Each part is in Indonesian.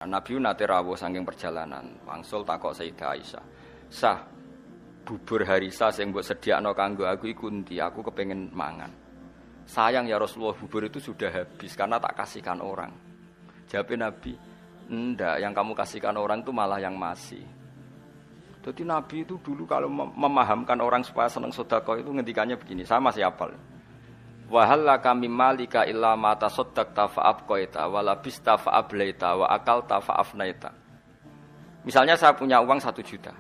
Nabi nate rawuh saking perjalanan, wangsul takok Sayyidah Aisyah. Sah, bubur harisa sing mbok sediakno kanggo aku iku endi? Aku kepengin mangan. Sayang ya Rasulullah, bubur itu sudah habis karena tak kasihkan orang. Jawab Nabi, enggak, yang kamu kasihkan orang itu malah yang masih. Jadi Nabi itu dulu kalau memahamkan orang supaya senang sedekah itu ngendikannya begini, saya masih hafal. Wa hal laka mim malika illa ma tasaddaqta fa abqaita wa labista fa ablaita wa akalta fa afnaita. Misalnya saya punya uang 1 juta.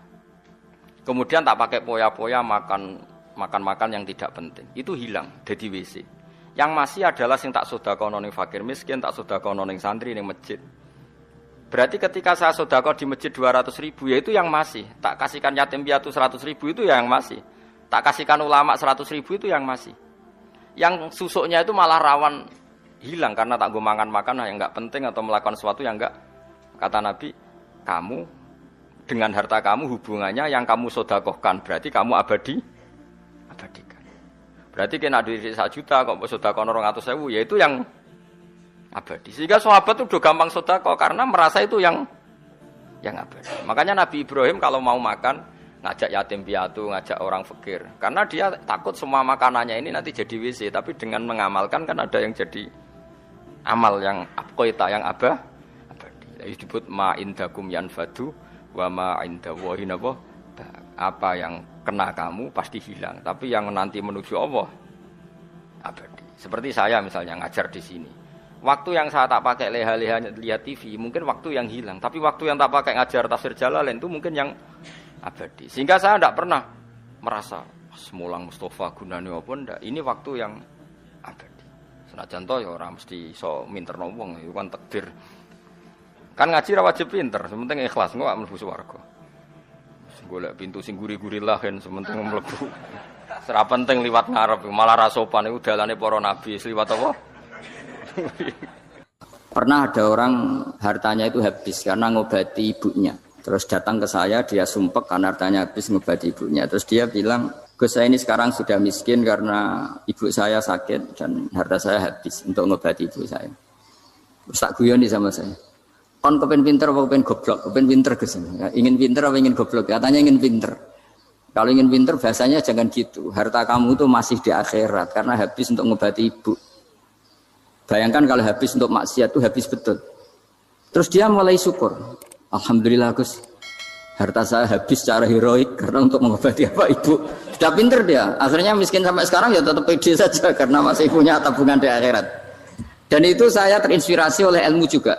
Kemudian tak pakai poya-poya makan yang tidak penting. Itu hilang dari WC. Yang masih adalah sing tak sedekahno ning fakir miskin, tak sedekahno ning santri ning masjid. Berarti ketika saya sedekah di masjid 200.000 ya itu yang masih. Tak kasihkan yatim piatu 100.000 itu yang masih. Tak kasihkan ulama 100.000 itu yang masih. Yang susuknya itu malah rawan hilang karena tak gue makan yang enggak penting atau melakukan sesuatu yang enggak. Kata Nabi, kamu dengan harta kamu hubungannya yang kamu sedekahkan berarti kamu abadikan. Berarti kena duit 1 juta kok sedekah 200.000 ya itu yang abadi. Sehingga sahabat itu udah gampang sedekah karena merasa itu yang abadi. Makanya Nabi Ibrahim kalau mau makan ngajak yatim piatu, ngajak orang fakir. Karena dia takut semua makanannya ini nanti jadi WC, tapi dengan mengamalkan kan ada yang jadi amal yang abqaita, yang abadi. Disebut ma indakum yanfadu wa ma indallahi nabah. Apa yang kena kamu pasti hilang, tapi yang nanti menuju Allah abadi. Seperti saya misalnya ngajar di sini. Waktu yang saya tak pakai leha-leha lihat TV, mungkin waktu yang hilang, tapi waktu yang tak pakai ngajar tafsir Jalalain itu mungkin yang abadi. Sehingga saya tidak pernah merasa semulang Mustafa gunane apa ndak. Ini waktu yang abadi. Senajan to ya ora mesti iso minterno wong, itu kan takdir. Kan ngaji ra wajib pinter, sementing ikhlas engko mlebu swarga. Golek pintu sing guri-guri lah kan sementing mlebu. Ora penting liwat ngarep, malah ra sopan iku dalane para nabi liwat apa? Pernah ada orang hartanya itu habis karena ngobati ibunya. Terus datang ke saya, dia sumpek karena hartanya habis ngobati ibunya. Terus dia bilang, Gus saya ini sekarang sudah miskin karena ibu saya sakit dan harta saya habis untuk ngobati ibu saya. Terus tak guyoni sama saya. Kon kepen pinter apa kepen goblok? Kepen pinter Gus. Ingin pinter apa ingin goblok? Katanya ingin pinter. Kalau ingin pinter bahasanya jangan gitu. Harta kamu itu masih di akhirat karena habis untuk ngobati ibu. Bayangkan kalau habis untuk maksiat itu habis betul. Terus dia mulai syukur. Alhamdulillah Gus, harta saya habis secara heroik karena untuk mengobati apa ibu. Sudah pinter dia, akhirnya miskin sampai sekarang ya tetap pede saja karena masih punya tabungan di akhirat. Dan itu saya terinspirasi oleh ilmu juga.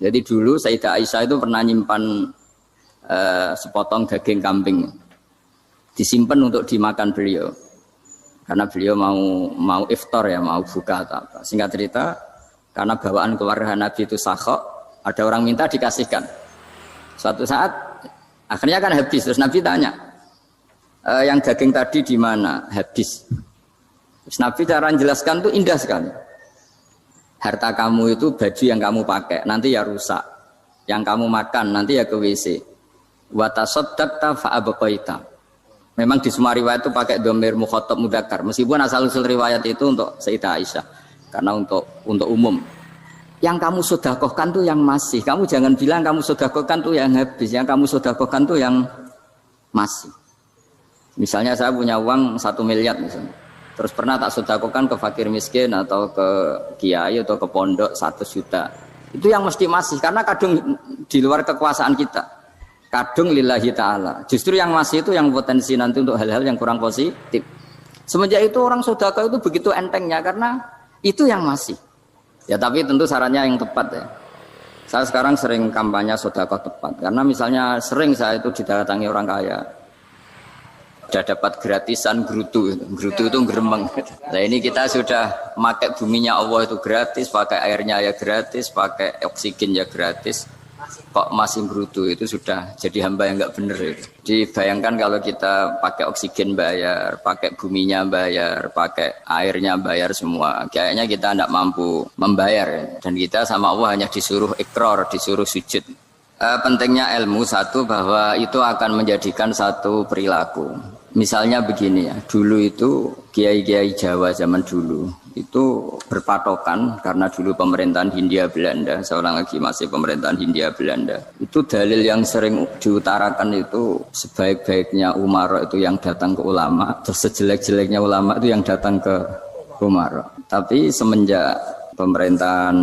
Jadi dulu Sayyidah Aisyah itu pernah nyimpan sepotong daging kambing, disimpan untuk dimakan beliau. Karena beliau mau iftar ya, mau buka atau apa. Singkat cerita, karena bawaan keluarga Nabi itu sakhok, ada orang minta dikasihkan. Suatu saat akhirnya kan habis, terus Nabi tanya, yang daging tadi di mana? Habis. Terus Nabi cara menjelaskan itu indah sekali. Harta kamu itu baju yang kamu pakai nanti ya rusak, yang kamu makan nanti ya ke WC. Wa tasaddaqta fa abqaita. Memang di semua riwayat itu pakai dhamir mukhatab mudzakkar, meskipun asal usul riwayat itu untuk Sayyidah Aisyah karena untuk umum. Yang kamu sedekahkan tuh yang masih. Kamu jangan bilang kamu sedekahkan tuh yang habis. Yang kamu sedekahkan tuh yang masih. Misalnya saya punya uang 1 miliar misalnya. Terus pernah tak sedekahkan ke fakir miskin atau ke kiai atau ke pondok 1 juta. Itu yang mesti masih. Karena kadung di luar kekuasaan kita. Kadung lillahi ta'ala. Justru yang masih itu yang potensi nanti untuk hal-hal yang kurang positif. Semenjak itu orang sedekah itu begitu entengnya. Karena itu yang masih. Ya tapi tentu sarannya yang tepat ya. Saya sekarang sering kampanye sedekah tepat. Karena misalnya sering saya itu didatangi orang kaya. Sudah dapat gratisan gerutu. Gerutu itu gerembeng. Nah ini kita sudah pakai buminya Allah itu gratis. Pakai airnya ya gratis. Pakai oksigen ya gratis. Kok masih gerutu itu sudah jadi hamba yang enggak benar itu. Dibayangkan kalau kita pakai oksigen bayar, pakai buminya bayar, pakai airnya bayar semua. Kayaknya kita tidak mampu membayar ya. Dan kita sama Allah hanya disuruh ikrar, disuruh sujud. Pentingnya ilmu satu bahwa itu akan menjadikan satu perilaku. Misalnya begini ya, dulu itu kiai-kiai Jawa zaman dulu itu berpatokan karena dulu pemerintahan Hindia Belanda, seorang lagi masih pemerintahan Hindia Belanda. Itu dalil yang sering diutarakan itu sebaik-baiknya umara itu yang datang ke ulama, terus sejelek-jeleknya ulama itu yang datang ke umara. Tapi semenjak pemerintahan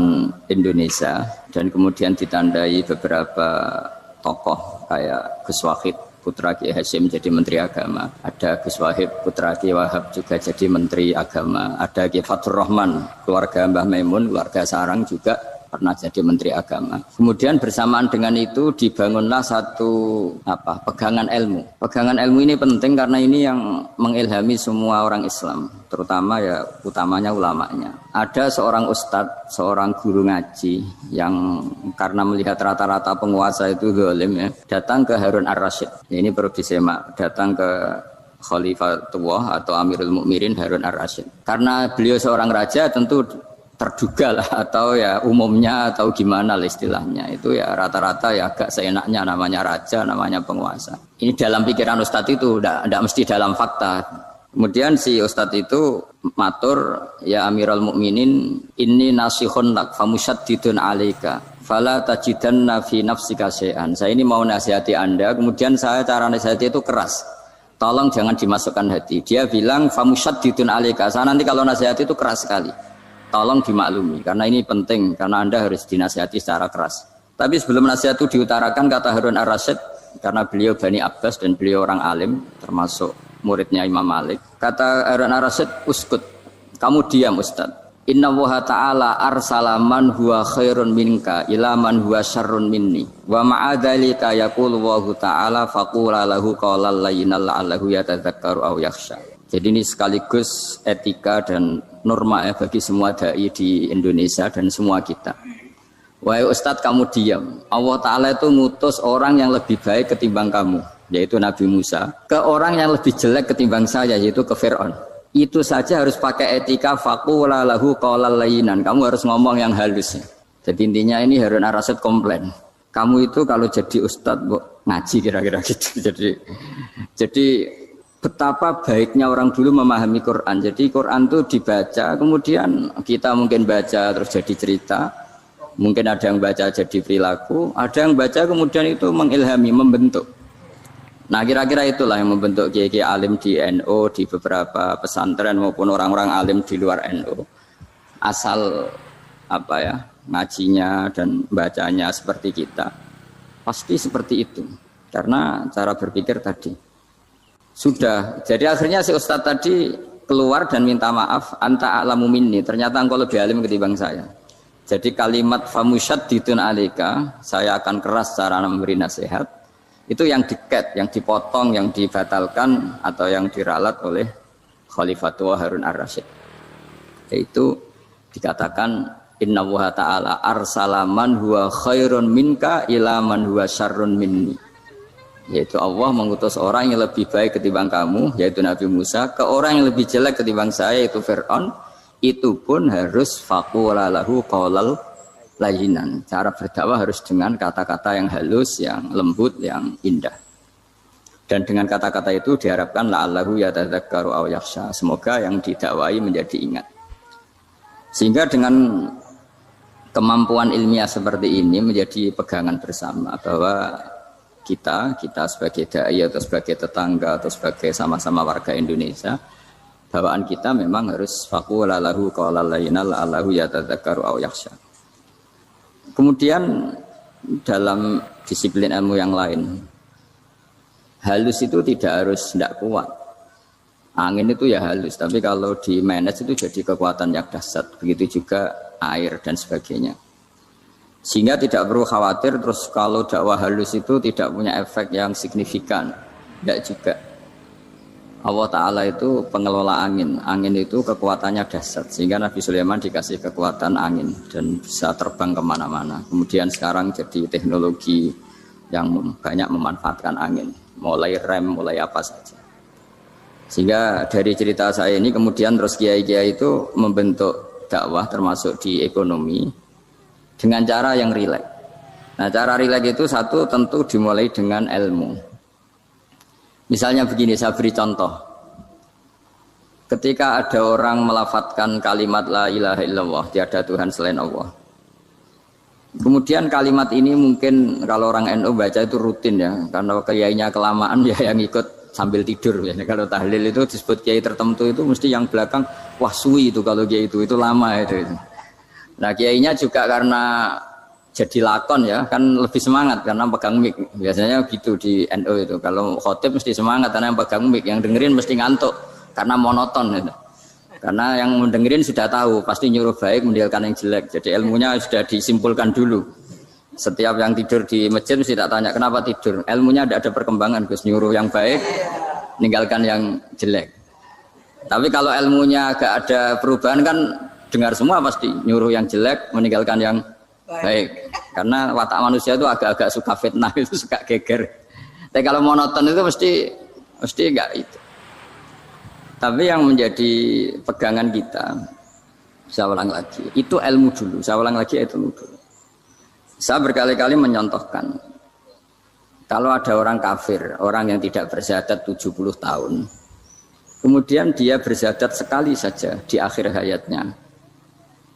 Indonesia dan kemudian ditandai beberapa tokoh kayak Gus Wahid putra Kiai Hasyim jadi Menteri Agama, ada Gus Wahid putra Kiai Wahab juga jadi Menteri Agama, ada Kiai Fathur Rahman keluarga Mbah Maimun, keluarga Sarang juga pernah jadi Menteri Agama. Kemudian bersamaan dengan itu dibangunlah satu pegangan ilmu. Pegangan ilmu ini penting karena ini yang mengilhami semua orang Islam, terutama ya utamanya ulamanya. Ada seorang ustadz, seorang guru ngaji yang karena melihat rata-rata penguasa itu zalim ya, datang ke Harun Ar-Rasyid. Ini perlu disemak, datang ke Khalifatullah atau Amirul Mukminin Harun Ar-Rasyid. Karena beliau seorang raja tentu terduga lah atau ya umumnya atau gimana lah istilahnya itu ya rata-rata ya agak seenaknya namanya raja, namanya penguasa. Ini dalam pikiran ustadz itu tidak mesti dalam fakta. Kemudian si ustadz itu matur, ya Amirul Mukminin inni nasihun lak famusyaddidun alaika fala tajidanna fi nafsika syai'an. Saya ini mau nasihati Anda, kemudian saya cara nasihati itu keras. Tolong jangan dimasukkan hati. Dia bilang famusyaddidun alaika. Saya nanti kalau nasihati itu keras sekali. Tolong dimaklumi, karena ini penting, karena Anda harus dinasihati secara keras. Tapi sebelum nasihat itu diutarakan, kata Harun Ar-Rasyid, karena beliau Bani Abbas dan beliau orang alim, termasuk muridnya Imam Malik. Kata Harun Ar-Rasyid, uskut, kamu diam Ustaz. Inna Allaha ta'ala arsala man huwa khairun minka ila man huwa syarrun minni. Wa ma'adhalika yaqulu Allahu ta'ala faqula lahu qawlan layyinal la'allahu yatadzakkaru aw yakhsha. Jadi ini sekaligus etika dan norma ya bagi semua dai di Indonesia dan semua kita. Wahai Ustadz kamu diam. Allah Ta'ala itu ngutus orang yang lebih baik ketimbang kamu, yaitu Nabi Musa, ke orang yang lebih jelek ketimbang saya, yaitu ke Fir'aun. Itu saja harus pakai etika faqula lahu qawlan layyinan. Kamu harus ngomong yang halus. Jadi intinya ini Harun Ar-Rasyid komplain. Kamu itu kalau jadi Ustadz ngaji kira-kira gitu. Jadi betapa baiknya orang dulu memahami Quran. Jadi Quran itu dibaca, kemudian kita mungkin baca terus jadi cerita, mungkin ada yang baca jadi perilaku, ada yang baca kemudian itu mengilhami, membentuk. Nah kira-kira itulah yang membentuk kiai-kiai alim di NU, di beberapa pesantren maupun orang-orang alim di luar NU. Asal ngajinya dan bacanya seperti kita, pasti seperti itu. Karena cara berpikir tadi. Sudah, jadi akhirnya si Ustadz tadi keluar dan minta maaf, anta a'lamu minni, ternyata engkau lebih alim ketimbang saya. Jadi kalimat famusyaddidun alaika, saya akan keras cara memberi nasihat, itu yang diket, yang dipotong, yang dibatalkan atau yang diralat oleh Khalifatullah Harun Ar-Rasyid. Yaitu dikatakan inna Allaha ta'ala arsala man huwa khairun minka ila man huwa syarrun minni. Yaitu Allah mengutus orang yang lebih baik ketimbang kamu, yaitu Nabi Musa, ke orang yang lebih jelek ketimbang saya, yaitu Fir'aun. Itu pun harus faqula lahu qawlal layyinan. Cara berdakwah harus dengan kata-kata yang halus, yang lembut, yang indah. Dan dengan kata-kata itu diharapkan la'allahu yatadzakkaru aw yakhsha. Semoga yang didakwai menjadi ingat. Sehingga dengan kemampuan ilmiah seperti ini menjadi pegangan bersama bahwa kita sebagai dai atau sebagai tetangga atau sebagai sama-sama warga Indonesia, bawaan kita memang harus faqula lahu qawlan layyinan la'allahu yatadzakkaru aw yakhsha. Kemudian dalam disiplin ilmu yang lain, halus itu tidak kuat. Angin itu ya halus, tapi kalau di manage itu jadi kekuatan yang dahsyat. Begitu juga air dan sebagainya. Sehingga tidak perlu khawatir terus kalau dakwah halus itu tidak punya efek yang signifikan. Tidak juga. Allah Ta'ala itu pengelola angin. Angin itu kekuatannya dahsyat. Sehingga Nabi Sulaiman dikasih kekuatan angin dan bisa terbang kemana-mana. Kemudian sekarang jadi teknologi yang banyak memanfaatkan angin. Mulai rem, mulai apa saja. Sehingga dari cerita saya ini kemudian terus kiai-kiai itu membentuk dakwah termasuk di ekonomi dengan cara yang rileks. Nah cara rileks itu satu tentu dimulai dengan ilmu. Misalnya begini, saya beri contoh. Ketika ada orang melafadzkan kalimat la ilaha illallah, tiada Tuhan selain Allah. Kemudian kalimat ini mungkin kalau orang NU baca itu rutin ya, karena kiainya kelamaan ya yang ikut sambil tidur. Ya. Kalau tahlil itu disebut kiai tertentu itu mesti yang belakang, wah suwi itu kalau kiai itu lama itu. Nah kiainya juga karena jadi lakon ya, kan lebih semangat karena pegang mic. Biasanya gitu di NU itu. Kalau khotib mesti semangat karena yang pegang mic, yang dengerin mesti ngantuk karena monoton gitu. Karena yang mendengerin sudah tahu pasti nyuruh baik meninggalkan yang jelek. Jadi ilmunya sudah disimpulkan dulu. Setiap yang tidur di masjid mesti tak tanya kenapa tidur. Ilmunya tidak ada perkembangan, Gus, nyuruh yang baik meninggalkan yang jelek. Tapi kalau ilmunya agak ada perubahan kan dengar semua pasti nyuruh yang jelek meninggalkan yang baik. Karena watak manusia itu agak-agak suka fitnah, itu suka geger. Tapi kalau monoton itu mesti enggak itu. Tapi yang menjadi pegangan kita, saya ulang lagi, itu ilmu dulu. Saya ulang lagi itu ilmu dulu. Saya berkali-kali menyontohkan, kalau ada orang kafir, orang yang tidak bersyahadat 70 tahun, kemudian dia bersyahadat sekali saja di akhir hayatnya.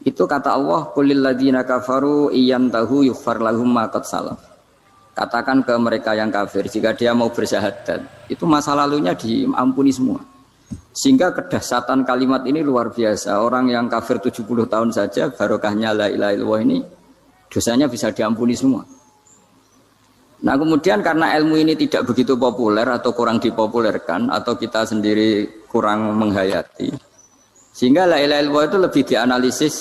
Itu kata Allah, qulil ladzina kafaru iyantahu yughfar lahum ma qad salaf. Katakan ke mereka yang kafir, jika dia mau bersyahadat, itu masa lalunya diampuni semua. Sehingga kedahsyatan kalimat ini luar biasa. Orang yang kafir 70 tahun saja barokahnya la ilaha illallah ini dosanya bisa diampuni semua. Nah kemudian karena ilmu ini tidak begitu populer atau kurang dipopulerkan atau kita sendiri kurang menghayati, sehingga la ilaha illallah itu lebih dianalisis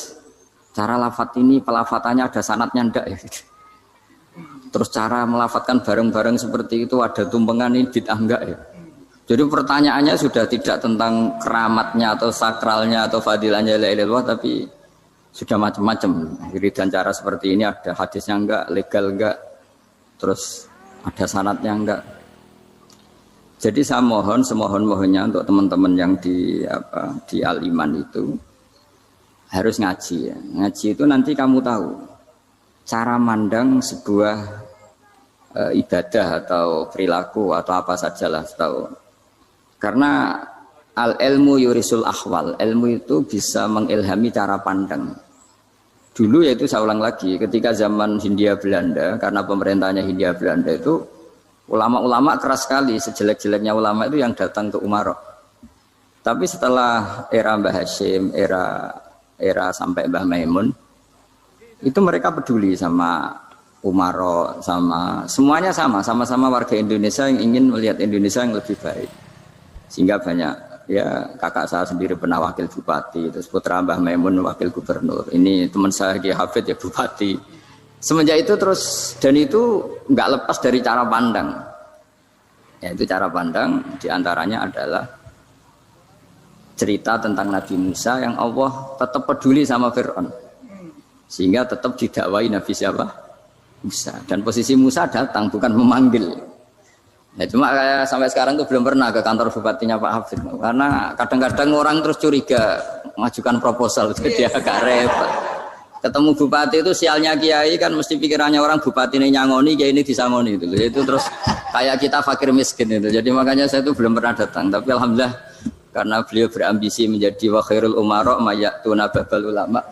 cara lafadz ini, pelafatannya ada sanadnya enggak ya. Terus cara melafatkan bareng-bareng seperti itu ada tumpengan ini bid'ah enggak ya. Jadi pertanyaannya sudah tidak tentang keramatnya atau sakralnya atau fadilahnya la ilaha illallah, tapi sudah macam-macam. Jadi dan cara seperti ini ada hadisnya enggak, legal enggak, terus ada sanadnya enggak. Jadi saya mohon semohon-mohonnya untuk teman-teman yang di Al-Iman itu harus ngaji ya. Ngaji itu nanti kamu tahu cara mandang sebuah ibadah atau perilaku atau apa sajalah tahu. Karena al-ilmu yurisul ahwal, ilmu itu bisa mengilhami cara pandang. Dulu yaitu saya ulang lagi, ketika zaman Hindia Belanda, karena pemerintahnya Hindia Belanda itu ulama-ulama keras sekali, sejelek-jeleknya ulama itu yang datang ke Umaro. Tapi setelah era Mbah Hashim, era sampai Mbah Maimun, itu mereka peduli sama Umaro, sama semuanya sama-sama warga Indonesia yang ingin melihat Indonesia yang lebih baik. Sehingga banyak ya kakak saya sendiri pernah wakil bupati, terus putra Mbah Maimun wakil gubernur. Ini teman saya Ki Hafid ya bupati. Semenjak itu terus dan itu nggak lepas dari cara pandang. Ya itu cara pandang diantaranya adalah cerita tentang Nabi Musa yang Allah tetap peduli sama Fir'aun. Sehingga tetap didakwai Nabi siapa? Musa. Dan posisi Musa datang bukan memanggil. Ya, cuma kayak sampai sekarang tuh belum pernah ke kantor bupatinya Pak Hafid. Karena kadang-kadang orang terus curiga mengajukan proposal jadi agak repot. Ketemu bupati itu sialnya kiai kan mesti pikirannya orang bupati ini nyangoni, kiai ini disangoni itu. Itu terus kayak kita fakir miskin itu. Jadi makanya saya tuh belum pernah datang. Tapi alhamdulillah karena beliau berambisi menjadi wa khairul umara mayatuna babal ulama.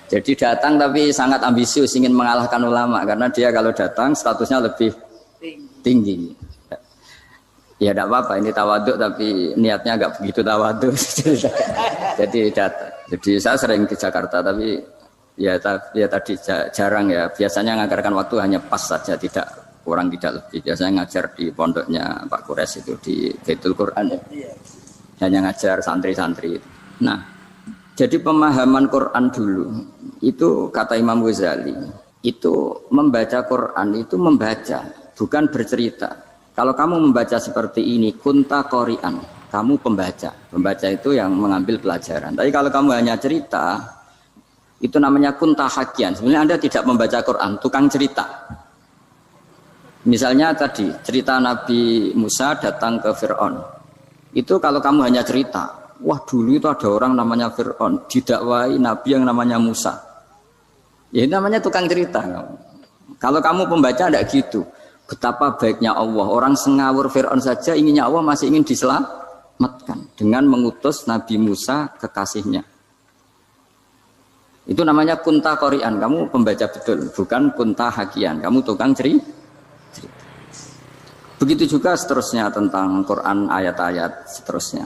Jadi datang tapi sangat ambisius ingin mengalahkan ulama karena dia kalau datang statusnya lebih tinggi. Ya tidak apa-apa ini tawaduk tapi niatnya agak begitu tawaduk. Jadi saya sering ke Jakarta tapi ya tadi jarang ya. Biasanya ngajarkan waktu hanya pas saja, tidak kurang tidak lebih. Biasanya ngajar di pondoknya Pak Kures itu di Baitul Quran ya. Hanya ngajar santri-santri. Nah, jadi pemahaman Quran dulu itu kata Imam Ghazali itu membaca Quran itu membaca, bukan bercerita. Kalau kamu membaca seperti ini, kunta qori'an, kamu pembaca. Pembaca itu yang mengambil pelajaran. Tapi kalau kamu hanya cerita, itu namanya kunta hakian. Sebenarnya Anda tidak membaca Quran, tukang cerita. Misalnya tadi, cerita Nabi Musa datang ke Fir'aun. Itu kalau kamu hanya cerita, wah dulu itu ada orang namanya Fir'aun, didakwai Nabi yang namanya Musa. Ya itu namanya tukang cerita. Kalau kamu pembaca tidak gitu. Betapa baiknya Allah. Orang sengawur Fir'aun saja inginnya Allah masih ingin diselamatkan dengan mengutus Nabi Musa kekasihnya. Itu namanya kunta qori'an. Kamu pembaca betul, bukan kunta hakian. Kamu tukang cerita. Begitu juga seterusnya tentang Quran ayat-ayat seterusnya.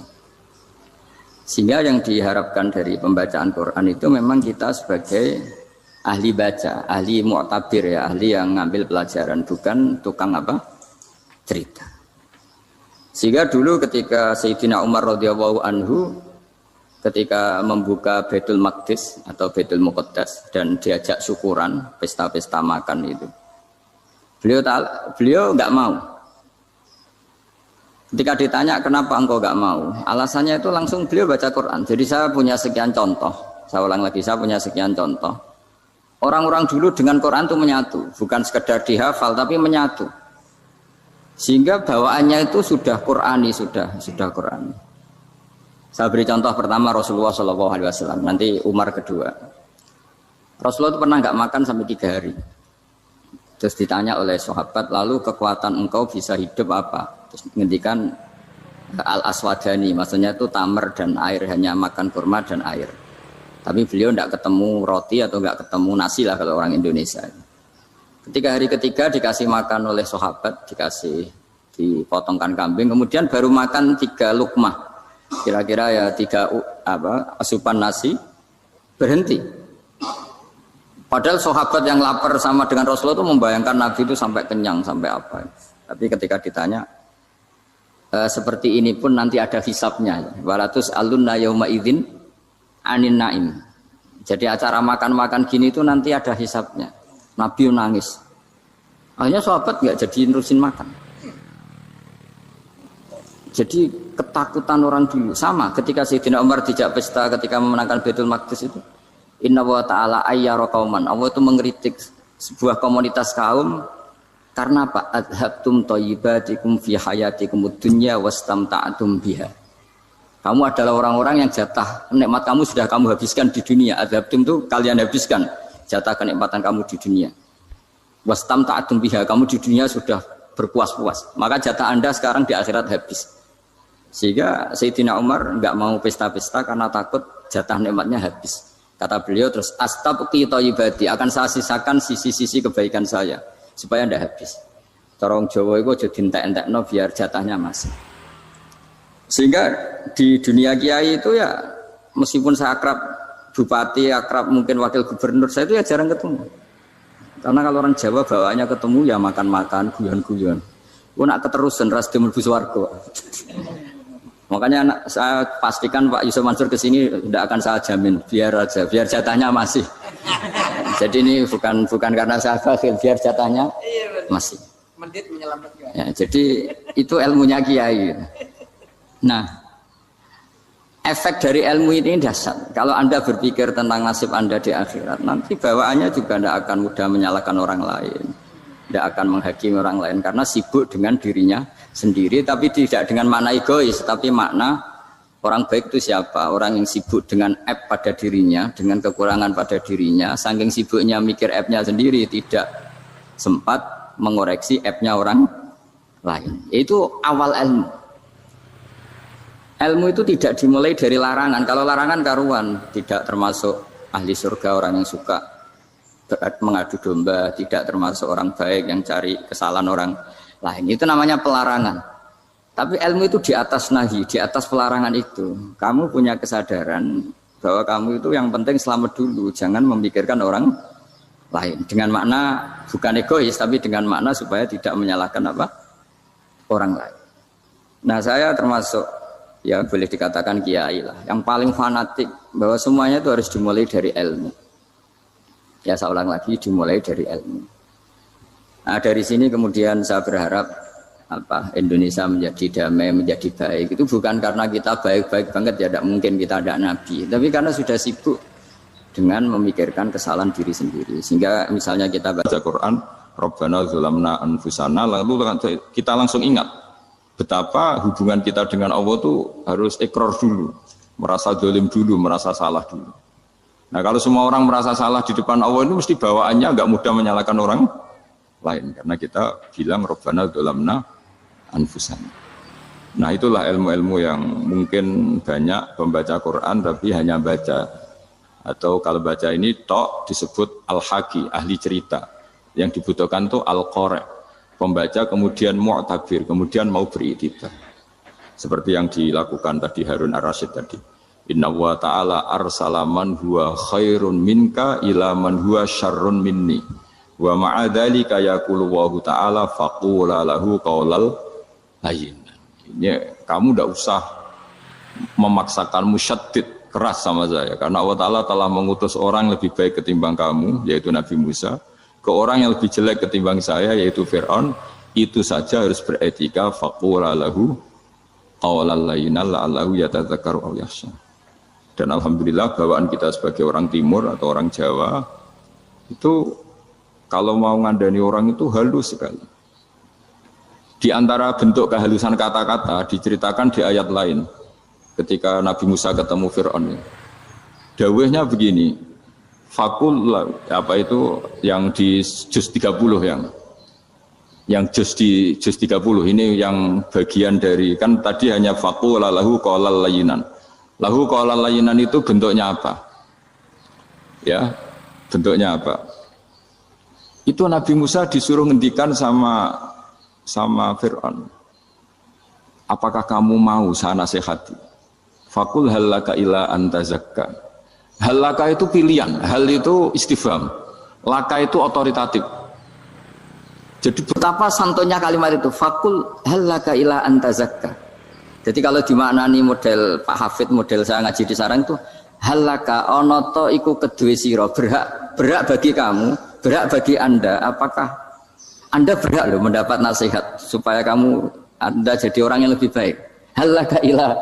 Sehingga yang diharapkan dari pembacaan Quran itu memang kita sebagai ahli baca, ahli mu'tabir ya, ahli yang ngambil pelajaran, bukan tukang apa? Cerita. Sehingga dulu ketika Sayyidina Umar radhiyallahu anhu ketika membuka Baitul Maqdis atau Baitul Muqaddas dan diajak syukuran, pesta-pesta makan itu. Beliau enggak mau. Ketika ditanya kenapa engkau enggak mau? Alasannya itu langsung beliau baca Quran. Jadi saya punya sekian contoh. Saya ulang lagi, saya punya sekian contoh. Orang-orang dulu dengan Quran itu menyatu, bukan sekedar dihafal tapi menyatu. Sehingga bawaannya itu sudah Qurani, sudah Qurani. Saya beri contoh pertama Rasulullah SAW, nanti Umar kedua. Rasulullah itu pernah nggak makan sampai 3 hari. Terus ditanya oleh sahabat, lalu kekuatan engkau bisa hidup apa? Terus menghentikan al-aswadani, maksudnya itu tamar dan air, hanya makan kurma dan air. Tapi beliau tidak ketemu roti atau nggak ketemu nasi lah kalau orang Indonesia. Ketika hari ketiga dikasih makan oleh sahabat, dipotongkan kambing, kemudian baru makan 3 lukmah, kira-kira ya 3 asupan nasi, berhenti. Padahal sahabat yang lapar sama dengan Rasulullah itu membayangkan Nabi itu sampai kenyang, sampai apa. Tapi ketika ditanya, seperti ini pun nanti ada hisabnya. Walatus alunna yauma idzin anin naim. Jadi acara makan-makan gini itu nanti ada hisabnya. Nabi nangis. Akhirnya sahabat nggak jadi nerusin makan. Jadi ketakutan orang dulu sama ketika Sayyidina Umar dijak pesta ketika memenangkan Baitul Maqdis itu. Inna wa ta'ala ayyara qauman. Allah itu mengkritik sebuah komunitas kaum karena apa? Adhabtum thayyibatikum fi hayatikum dunya wastamta'tum biha. Kamu adalah orang-orang yang jatah nikmat kamu sudah kamu habiskan di dunia. Adhabtum itu kalian habiskan jatah kenikmatan kamu di dunia. Wastamta'tum biha, kamu di dunia sudah berpuas-puas. Maka jatah Anda sekarang di akhirat habis. Sehingga Sayyidina Umar enggak mau pesta-pesta karena takut jatah nikmatnya habis. Kata beliau terus astabqi thayyibati, akan saya sisakan sisi-sisi kebaikan saya supaya tidak habis. Corong Jawa itu aja dientek-entekno biar jatahnya masih. Sehingga di dunia kiai itu ya meskipun saya akrab bupati, akrab mungkin wakil gubernur, saya itu ya jarang ketemu. Karena kalau orang Jawa bawaannya ketemu ya makan-makan, guyon-guyon. Ku nak keterusan ras mlebu swarga. Makanya saya pastikan Pak Yusuf Mansur kesini tidak akan saya jamin, biar aja, biar jatahnya masih. Jadi ini bukan karena saya bakhil, biar jatahnya masih. Mendit menyelamatkan. Ya, jadi itu ilmunya kiai. Nah, efek dari ilmu ini dahsyat. Kalau Anda berpikir tentang nasib Anda di akhirat, nanti bawaannya juga tidak akan mudah menyalahkan orang lain, tidak akan menghakimi orang lain karena sibuk dengan dirinya sendiri, tapi tidak dengan makna egois, tapi makna orang baik itu siapa? Orang yang sibuk dengan aib pada dirinya, dengan kekurangan pada dirinya, saking sibuknya mikir aibnya sendiri, tidak sempat mengoreksi aibnya orang lain. Itu awal ilmu. Ilmu itu tidak dimulai dari larangan. Kalau larangan karuan, tidak termasuk ahli surga, orang yang suka mengadu domba, tidak termasuk orang baik yang cari kesalahan orang lain. Itu namanya pelarangan. Tapi ilmu itu di atas nahi, di atas pelarangan itu. Kamu punya kesadaran bahwa kamu itu yang penting selamat dulu, jangan memikirkan orang lain. Dengan makna bukan egois, tapi dengan makna supaya tidak menyalahkan apa? Orang lain. Nah, saya termasuk ya boleh dikatakan kiai lah, yang paling fanatik bahwa semuanya itu harus dimulai dari ilmu. Ya saya ulang lagi, dimulai dari ilmu. Nah dari sini kemudian saya berharap Indonesia menjadi damai, menjadi baik. Itu bukan karena kita baik-baik banget, ya tidak mungkin kita ada nabi, tapi karena sudah sibuk dengan memikirkan kesalahan diri sendiri. Sehingga misalnya kita baca Quran, Rabbana dzalamna anfusana, lalu kita langsung ingat betapa hubungan kita dengan Allah itu harus ikrar dulu, merasa dolim dulu, merasa salah dulu. Nah kalau semua orang merasa salah di depan Allah itu mesti bawaannya agak mudah menyalahkan orang lain karena kita bilang Rabbana dzalamna anfusana. Nah itulah ilmu-ilmu yang mungkin banyak pembaca Quran tapi hanya baca, atau kalau baca ini tok disebut al-haqi, ahli cerita. Yang dibutuhkan tuh al-qari, pembaca kemudian mu'tabir, kemudian mau beriktibar. Seperti yang dilakukan tadi Harun ar-Rasyid tadi. Inna wa ta'ala arsala man huwa khairun minka ila man huwa syarrun minni. Wa ma'adzalika yaqulu wa ta'ala faqula lahu qaulal layyin. Ya, kamu tidak usah memaksakan musyaddid keras sama saya karena Allah Ta'ala telah mengutus orang lebih baik ketimbang kamu yaitu Nabi Musa ke orang yang lebih jelek ketimbang saya yaitu Fir'aun. Itu saja harus beretika faqula lahu qaulal layyinan la'allahu yatadzakkaru aw yakhsha. Dan alhamdulillah bawaan kita sebagai orang timur atau orang Jawa itu kalau mau ngandani orang itu halus sekali. Di antara bentuk kehalusan kata-kata diceritakan di ayat lain ketika Nabi Musa ketemu Fir'aun. Dawuhnya begini, fakul apa itu yang di juz 30 yang juz di juz 30 ini yang bagian dari kan tadi hanya fakul lahu qaulal layyinan. Lahu qaulal layyinan itu bentuknya apa? Ya, bentuknya apa? Itu Nabi Musa disuruh ngendikan sama Fir'aun, apakah kamu mau saya nasihati? Fakul halaka ila anta zakka. Halaka itu pilihan, hal itu istifham, laka itu otoritatif. Jadi betapa santonya kalimat itu, fakul halaka ila anta zakka. Jadi kalau dimaknani model Pak Hafid, model saya ngaji di sarang itu, halaka onoto iku kedue sira, berhak bagi kamu, berhak bagi Anda, apakah Anda berhak loh mendapat nasihat supaya Anda jadi orang yang lebih baik. Halaka ila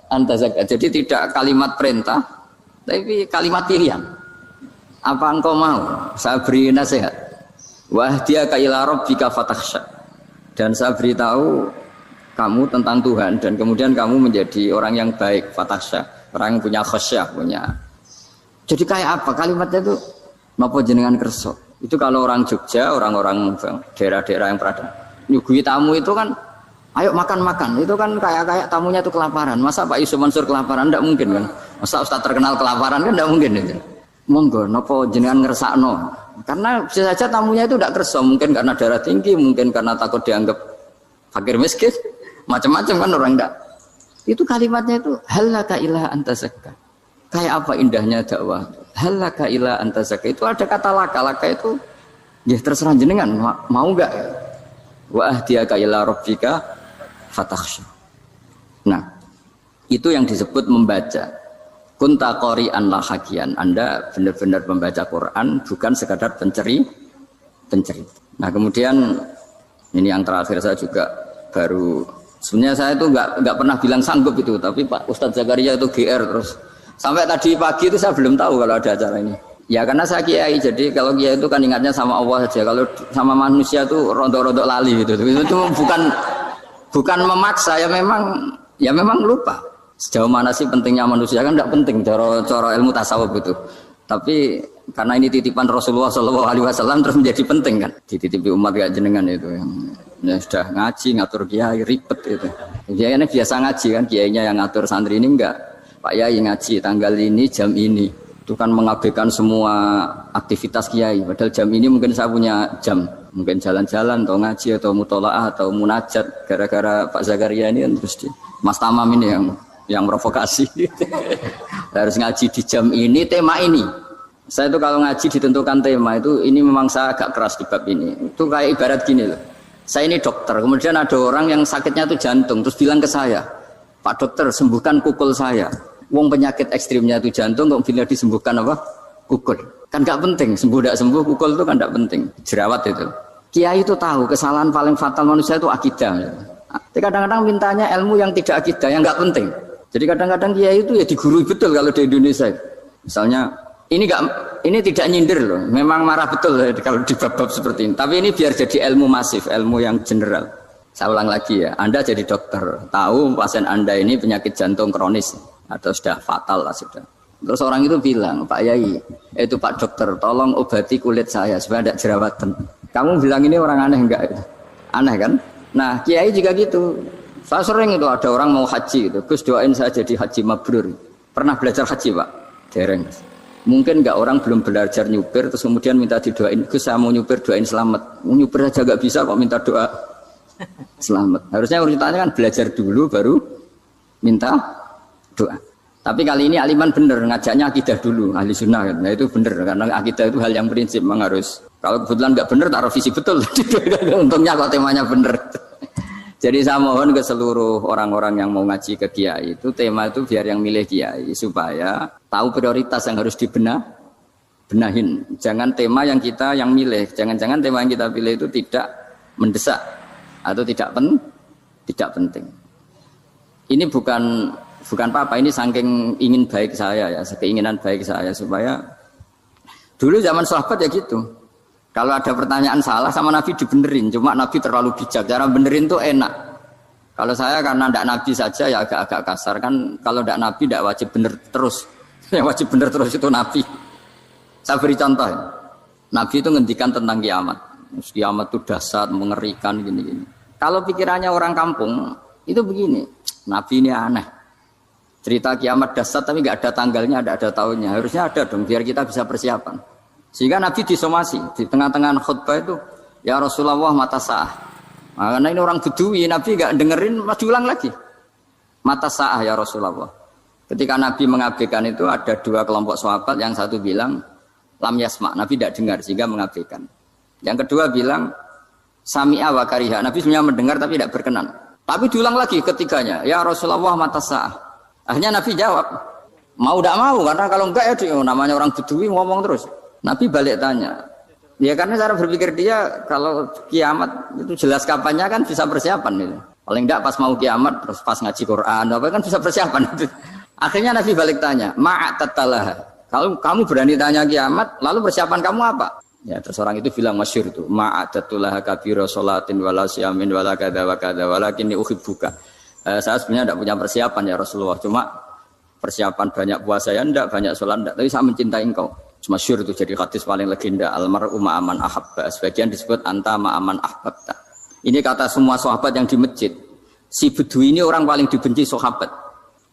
anta zakka. Jadi tidak kalimat perintah, tapi kalimat pilihan. Apa engkau mau saya beri nasihat? Wahdiyaka ila rabbika fatakhsha. Dan saya beritahu kamu tentang Tuhan dan kemudian kamu menjadi orang yang baik, fatakhsha, orang yang punya khasyah, punya. Jadi kayak apa kalimatnya itu? Napa jenengan kersa? Itu kalau orang Jogja, orang-orang daerah-daerah yang berada nyugui tamu itu kan, ayo makan-makan. Itu kan kayak tamunya itu kelaparan. Masa Pak Yusuf Mansur kelaparan? Tidak mungkin kan. Masa Ustaz terkenal kelaparan kan tidak mungkin itu. Monggo, nopo jenengan ngersakno. Karena bisa saja tamunya itu tidak kerso. Mungkin karena darah tinggi, mungkin karena takut dianggap fakir miskin. Macam-macam kan orang tidak. Itu kalimatnya itu halaka ila anta zakka. Kayak apa indahnya dakwah. Halaka ila anta zakka. Itu ada kata laka itu ya terserah jenengan mau enggak. Wa ahdiyaka ila rabbika fatakhsha. Nah, itu yang disebut membaca. Kunta qari'an la hakian. Anda benar-benar membaca Quran bukan sekadar penceri. Nah, kemudian ini yang terakhir saya juga baru sebenarnya saya itu enggak pernah bilang sanggup itu, tapi Pak Ustadz Zakaria itu GR terus. Sampai tadi pagi itu saya belum tahu kalau ada acara ini. Ya karena saya kiai, jadi kalau kiai itu kan ingatnya sama Allah saja. Kalau sama manusia itu rontok-rontok lali gitu. Itu bukan memaksa, ya memang lupa. Sejauh mana sih pentingnya manusia kan tidak penting cara ilmu tasawuf itu. Tapi karena ini titipan Rasulullah SAW terus menjadi penting kan. Dititipi umat kayak jenengan itu yang sudah ngaji ngatur kiai ribet itu. Kiai ini biasa ngaji kan, kiainya yang ngatur santri ini enggak. Pak Yai ngaji tanggal ini jam ini itu kan mengabaikan semua aktivitas kiai padahal jam ini mungkin saya punya jam mungkin jalan-jalan atau ngaji atau mutolaah atau munajat gara-gara Pak Zakaria ini kan terus Mas Tamam ini yang provokasi harus ngaji di jam ini tema ini. Saya itu kalau ngaji ditentukan tema itu ini memang saya agak keras di bab ini. Itu kayak ibarat gini loh, saya ini dokter kemudian ada orang yang sakitnya itu jantung terus bilang ke saya, Pak dokter sembuhkan kukul saya. Wong penyakit ekstrimnya itu jantung, kok bila disembuhkan apa? Kukul. Kan gak penting, sembuh tidak sembuh, kukul itu kan gak penting. Jerawat itu. Kiai itu tahu kesalahan paling fatal manusia itu akidah. Tapi kadang-kadang mintanya ilmu yang tidak akidah, yang gak penting. Jadi kadang-kadang kiai itu ya digurui betul kalau di Indonesia. Misalnya ini tidak nyindir loh, memang marah betul kalau di bab-bab seperti ini. Tapi ini biar jadi ilmu masif, ilmu yang general. Saya ulang lagi ya, Anda jadi dokter, tahu pasien Anda ini penyakit jantung kronis atau sudah fatal lah sudah. Terus orang itu bilang, Pak Yai, itu Pak dokter, tolong obati kulit saya supaya tidak jerawatan. Kamu bilang ini orang aneh enggak? Aneh kan? Nah, kiai juga gitu. Saya sering itu ada orang mau haji gitu. Gus doain saya jadi haji mabrur. Pernah belajar haji, Pak? Dereng. Mungkin enggak orang belum belajar nyupir terus kemudian minta didoain, Gus saya mau nyupir doain selamat. Mau nyupir aja enggak bisa kok minta doa selamat. Harusnya urutannya kan belajar dulu baru minta doa. Tapi kali ini Aliman bener ngajaknya akidah dulu, ahli sunnah kan. Nah itu bener karena akidah itu hal yang prinsip memang harus. Kalau kebetulan nggak bener taruh visi betul. Untungnya kok temanya bener. Jadi saya mohon ke seluruh orang-orang yang mau ngaji ke kiai itu tema itu biar yang milih kiai supaya tahu prioritas yang harus benahin. Jangan tema yang kita yang milih. Jangan-jangan tema yang kita pilih itu tidak mendesak atau tidak penting. Ini bukan apa-apa, ini saking ingin baik saya ya, keinginan baik saya supaya dulu zaman sahabat ya gitu. Kalau ada pertanyaan salah sama Nabi dibenerin, cuma Nabi terlalu bijak, cara benerin tuh enak. Kalau saya karena tidak Nabi saja ya agak-agak kasar kan, kalau tidak Nabi tidak wajib bener terus. Yang wajib bener terus itu Nabi. Saya beri contoh ya. Nabi itu ngendikan tentang kiamat. Kiamat itu dahsyat, mengerikan gini-gini. Kalau pikirannya orang kampung itu begini, Nabi ini aneh. Cerita kiamat dahsyat tapi nggak ada tanggalnya, ada tahunnya. Harusnya ada dong biar kita bisa persiapan. Sehingga Nabi disomasi di tengah-tengah khutbah itu, ya Rasulullah mata sa'ah. Nah, karena ini orang Bedui, Nabi nggak dengerin, masih ulang lagi. Mata sa'ah ya Rasulullah. Ketika Nabi mengabaikan itu ada dua kelompok sahabat, yang satu bilang lam yasma, Nabi tidak dengar sehingga mengabaikan. Yang kedua bilang sami'a wa kariha, Nabi sebenarnya mendengar tapi tidak berkenan. Tapi diulang lagi ketiganya, ya Rasulullah mata sa'ah. Akhirnya Nabi jawab, mau tidak mau, karena kalau enggak ya namanya orang Bedui ngomong terus. Nabi balik tanya, ya karena cara berpikir dia kalau kiamat itu jelas kapannya kan bisa persiapan gitu. Paling enggak pas mau kiamat terus pas ngaji Quran apa kan bisa persiapan. Akhirnya Nabi balik tanya, ma'atatalah. Kalau kamu berani tanya kiamat, lalu persiapan kamu apa? Ya terus orang itu bilang masyhur itu, ma'atatalah kabira sholatin wala siyamin wala kadza wa kadza walakinni uhibbuka. Saya sebenarnya tidak punya persiapan ya Rasulullah, cuma persiapan banyak puasa ya enggak, banyak sholat enggak, tapi saya mencintai engkau. Masyhur itu jadi hadis paling legenda, almar'u ma'aman ahabba, sebagian disebut anta ma'aman ahbabta. Ini kata semua sahabat yang di masjid. Si Bedui ini orang paling dibenci sahabat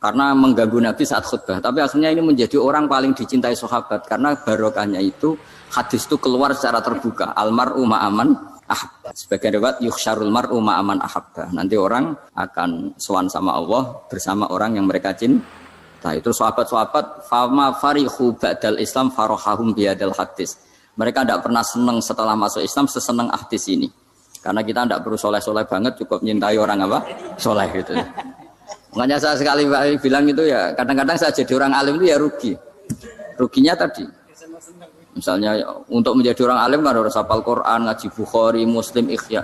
karena mengganggu Nabi saat khutbah, tapi akhirnya ini menjadi orang paling dicintai sahabat karena barokahnya itu hadis itu keluar secara terbuka, almar'u ma'aman ahabba. Sebagian riwayat yuhsyarul mar'u ma'aman ahabba. Nanti orang akan sowan sama Allah bersama orang yang mereka cintai. Nah itu sahabat-sahabat fama farihu ba'dal Islam farahahum biadal hadis. Mereka tidak pernah senang setelah masuk Islam sesenang hadis ini. Karena kita tidak perlu soleh-soleh banget, cukup nyintai orang apa? Soleh gitu. Makanya saya sekali bilang itu ya, kadang-kadang saya jadi orang alim itu ya rugi. Ruginya tadi. Misalnya untuk menjadi orang alim kan harus hafal Quran, ngaji Bukhari, Muslim, Ikhya.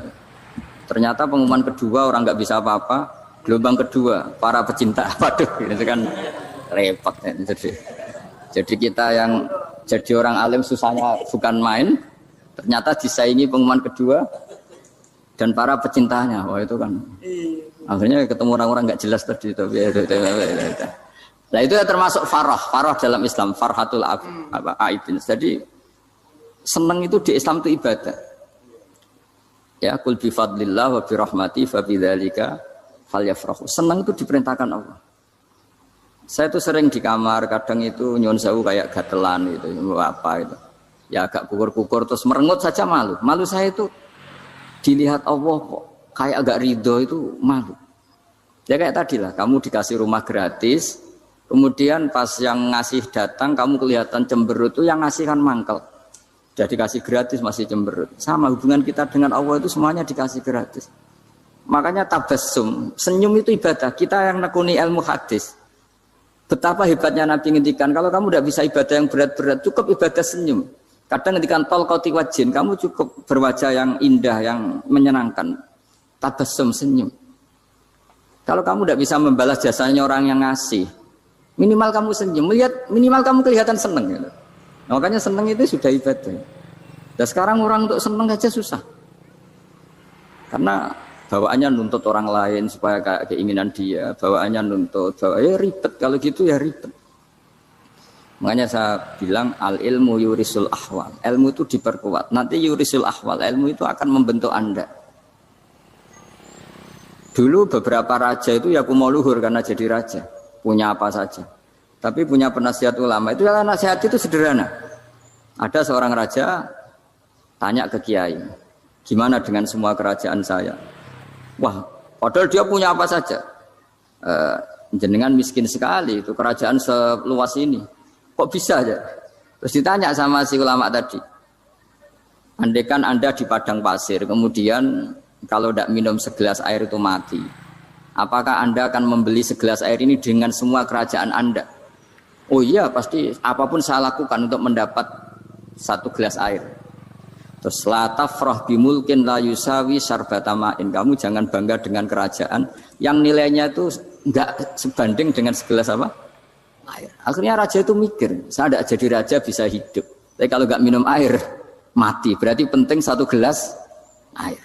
Ternyata pengumuman kedua orang nggak bisa apa-apa. Gelombang kedua para pecinta, waduh, itu kan repot ya. Jadi kita yang jadi orang alim susahnya bukan main, ternyata disaingi pengumuman kedua dan para pecintanya. Wah itu kan akhirnya ketemu orang-orang nggak jelas tadi. Nah itu ya termasuk farah dalam Islam, farhatul aibin. Jadi senang itu di Islam itu ibadah. Ya kul bi fadlillah wa bi rahmati fa bidzalika falyafrahu. Senang itu diperintahkan Allah. Saya itu sering di kamar, kadang itu nyuwun sewu kayak gatelan gitu, apa itu. Ya agak kukur-kukur terus merengut saja malu. Malu saya itu dilihat Allah kok kayak agak ridho itu malu. Ya kayak tadi lah, kamu dikasih rumah gratis, kemudian pas yang ngasih datang kamu kelihatan cemberut, itu yang ngasih kan mangkel. Sudah dikasih gratis masih cemberut. Sama hubungan kita dengan Allah itu semuanya dikasih gratis. Makanya tabassum, senyum itu ibadah. Kita yang nekuni ilmu hadis. Betapa hebatnya Nabi ngendikan, kalau kamu tidak bisa ibadah yang berat-berat, cukup ibadah senyum. Kadang ngendikan talqati wajhin, kamu cukup berwajah yang indah, yang menyenangkan. Tabassum, senyum. Kalau kamu tidak bisa membalas jasanya orang yang ngasih, minimal kamu senyum, minimal kamu kelihatan senang. Gitu. Nah, makanya senang itu sudah ibadah. Dan sekarang orang untuk senang aja susah. Karena bawaannya nuntut orang lain supaya kayak keinginan dia, bawaannya nuntut, ya ribet, kalau gitu ya ribet. Makanya saya bilang al ilmu yurisul ahwal. Ilmu itu diperkuat. Nanti yurisul ahwal, ilmu itu akan membentuk Anda. Dulu beberapa raja itu ya mau luhur karena jadi raja, punya apa saja. Tapi punya penasihat ulama itu ya nasihat itu sederhana. Ada seorang raja tanya ke kiai, gimana dengan semua kerajaan saya? Wah, padahal dia punya apa saja. Jenengan miskin sekali, itu kerajaan seluas ini. Kok bisa aja? Terus ditanya sama si ulama tadi. Andaikan Anda di padang pasir, kemudian kalau tidak minum segelas air itu mati. Apakah Anda akan membeli segelas air ini dengan semua kerajaan Anda? Oh iya, pasti apapun saya lakukan untuk mendapat satu gelas air. Terus la tafrah bimulkin la yusawi syarbatamain. Kamu jangan bangga dengan kerajaan yang nilainya itu enggak sebanding dengan segelas apa? Air. Akhirnya raja itu mikir, saya tidak jadi raja bisa hidup. Tapi kalau enggak minum air mati. Berarti penting satu gelas air.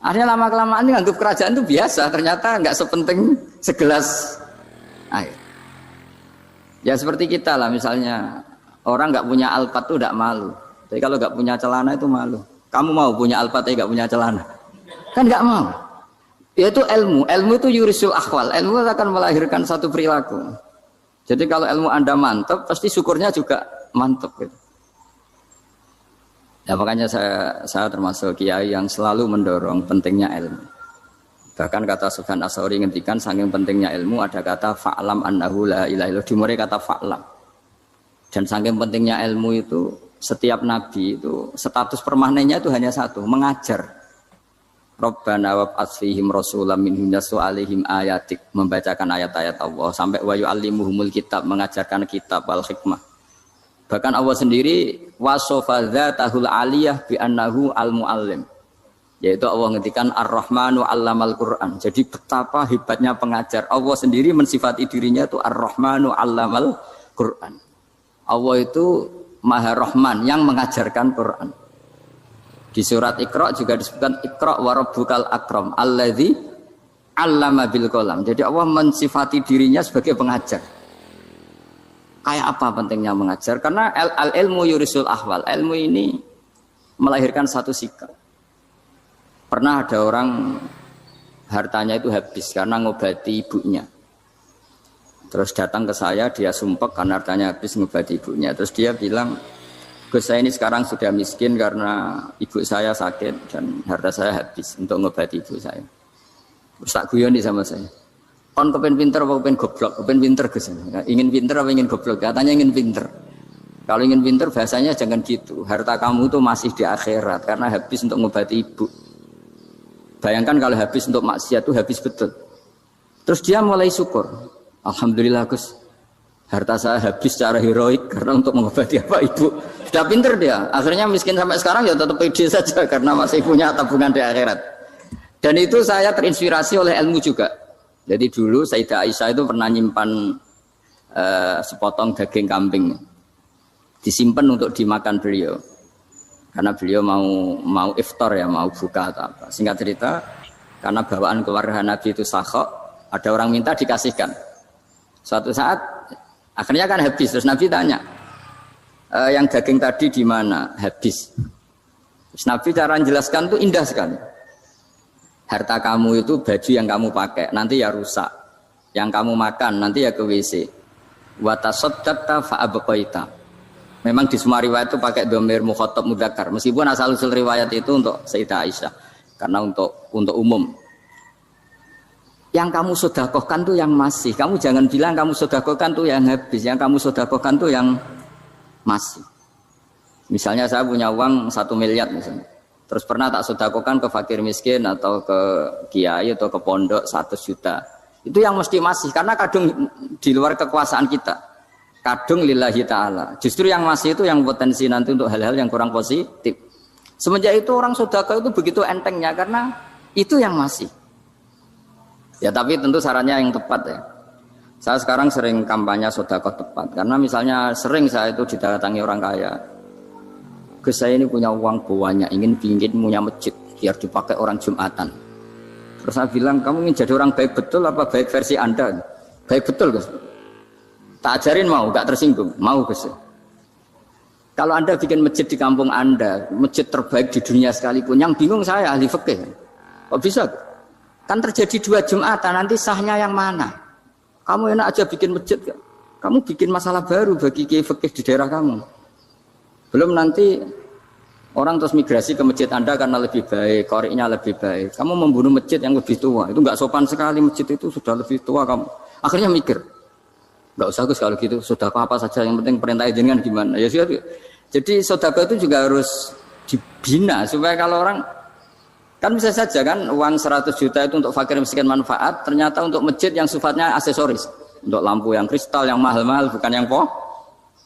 Akhirnya lama-kelamaan ini anggap kerajaan itu biasa. Ternyata enggak sepenting segelas air. Ya seperti kita lah, misalnya orang enggak punya alpat itu enggak malu. Tapi kalau enggak punya celana itu malu. Kamu mau punya alpat tapi enggak punya celana? Kan enggak mau. Yaitu ilmu. Ilmu itu yurisul akhwal. Ilmu akan melahirkan satu perilaku. Jadi kalau ilmu Anda mantap, pasti syukurnya juga mantap. Gitu. Ya makanya saya termasuk kiai yang selalu mendorong pentingnya ilmu. Bahkan kata Sufyan Ats-Tsauri ngendikan saking pentingnya ilmu ada kata fa'lam annahu la ilaha illallah. Dimulai kata fa'lam. Dan saking pentingnya ilmu itu setiap nabi itu status permanennya itu hanya satu, mengajar. Rabbana wab'ats fihim rasulam minhum yatlu 'alaihim ayatik, membacakan ayat-ayat Allah sampai wa yu'allimuhumul kitab, mengajarkan kitab wal hikmah. Bahkan Allah sendiri wasofa dzatahul 'aliyah bi annahu al-muallim. Yaitu Allah ngendikan Ar-Rahmanu 'allamal Qur'an. Jadi betapa hebatnya pengajar. Allah sendiri mensifati dirinya itu Ar-Rahmanu 'allamal Qur'an. Allah itu Maha Rahman yang mengajarkan Quran. Di surat Iqra juga disebutkan Iqra wa rabbukal akram alladzi 'allama bil qalam. Jadi Allah mensifati dirinya sebagai pengajar. Kayak apa pentingnya mengajar? Karena al-ilmu yurisul ahwal. Ilmu ini melahirkan satu sikap. Pernah ada orang hartanya itu habis karena ngobati ibunya. Terus datang ke saya, dia sumpek karena hartanya habis ngobati ibunya. Terus dia bilang, Gus, saya ini sekarang sudah miskin karena ibu saya sakit dan harta saya habis untuk ngobati ibu saya. Terus tak guyon sama saya. Kon kepen pinter apa kepen goblok? Kepen pinter Gus. Ingin pinter apa ingin goblok? Katanya ingin pinter. Kalau ingin pinter bahasanya jangan gitu. Harta kamu itu masih di akhirat karena habis untuk ngobati ibu. Bayangkan kalau habis untuk maksiat itu habis betul. Terus dia mulai syukur. Alhamdulillah Gus. Harta saya habis secara heroik karena untuk mengobati apa ibu. Sudah pinter dia. Akhirnya miskin sampai sekarang ya tetap pede saja karena masih punya tabungan di akhirat. Dan itu saya terinspirasi oleh ilmu juga. Jadi dulu Sayyidah Aisyah itu pernah nyimpan sepotong daging kambing. Disimpan untuk dimakan beliau. Karena beliau mau iftar ya, mau buka atau apa. Singkat cerita, karena bawaan keluarga Nabi itu sakhok, ada orang minta dikasihkan. Suatu saat akhirnya kan habis, terus Nabi tanya, yang daging tadi di mana? Habis. Terus Nabi cara menjelaskan tuh indah sekali. Harta kamu itu baju yang kamu pakai, nanti ya rusak. Yang kamu makan, nanti ya ke WC. Wa tasaddaqta fa abqaita. Memang di semua riwayat itu pakai dhamir mukhatab mudzakkar. Meskipun asal-usul riwayat itu untuk Sayyidah Aisyah, karena untuk umum. Yang kamu sedekahkan tuh yang masih. Kamu jangan bilang kamu sedekahkan tuh yang habis. Yang kamu sedekahkan tuh yang masih. Misalnya saya punya uang 1 miliar misalnya. Terus pernah tak sedekahkan ke fakir miskin atau ke kiai atau ke pondok 100 juta. Itu yang mesti masih. Karena kadung di luar kekuasaan kita. Kadung lillahi ta'ala. Justru yang masih itu yang potensi nanti untuk hal-hal yang kurang positif. Semenjak itu orang sedekah itu begitu entengnya. Karena itu yang masih. Ya tapi tentu sarannya yang tepat ya. Saya sekarang sering kampanye sedekah tepat. Karena misalnya sering saya itu didatangi orang kaya. Gus, saya ini punya uang banyak, ingin punya masjid biar dipakai orang Jumatan. Terus saya bilang, kamu ingin jadi orang baik betul apa baik versi Anda? Baik betul Gus. Tak ajarin mau, gak tersinggung, mau Gus. Kalau Anda bikin masjid di kampung Anda, masjid terbaik di dunia sekalipun, yang bingung saya ahli fikih. Kok bisa? Kan terjadi 2 Jumatan, nanti sahnya yang mana? Kamu enak aja bikin masjid, kamu bikin masalah baru bagi kiai fikih di daerah kamu. Belum nanti orang terus migrasi ke masjid Anda karena lebih baik, koriknya lebih baik. Kamu membunuh masjid yang lebih tua, itu nggak sopan sekali, masjid itu sudah lebih tua kamu. Akhirnya mikir, nggak usah Gus kalau gitu, sedekah apa saja, yang penting perintah jenengan gimana. Ya sudah. Jadi sedekah itu juga harus dibina supaya kalau orang kan bisa saja kan uang 100 juta itu untuk fakir miskin manfaat, ternyata untuk masjid yang sifatnya aksesoris, untuk lampu yang kristal yang mahal-mahal bukan yang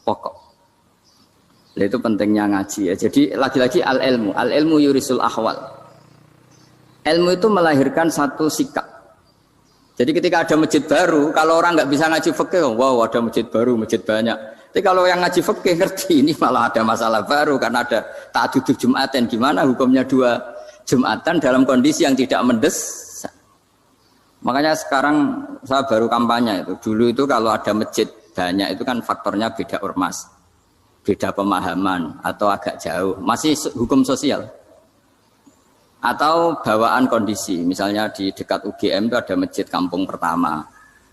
pokok. Nah, itu pentingnya ngaji ya. Jadi lagi-lagi al ilmu yurisul ahwal. Ilmu itu melahirkan satu sikap. Jadi ketika ada masjid baru, kalau orang nggak bisa ngaji fikih, wow ada masjid baru, masjid banyak. Tapi kalau yang ngaji fikih ngerti ini malah ada masalah baru karena ada ta'addudul Jum'atan, gimana hukumnya 2 Jumatan dalam kondisi yang tidak mendesak. Makanya sekarang saya baru kampanye itu. Dulu itu kalau ada masjid banyak itu kan faktornya beda ormas, beda pemahaman atau agak jauh, masih hukum sosial atau bawaan kondisi. Misalnya di dekat UGM itu ada masjid kampung pertama,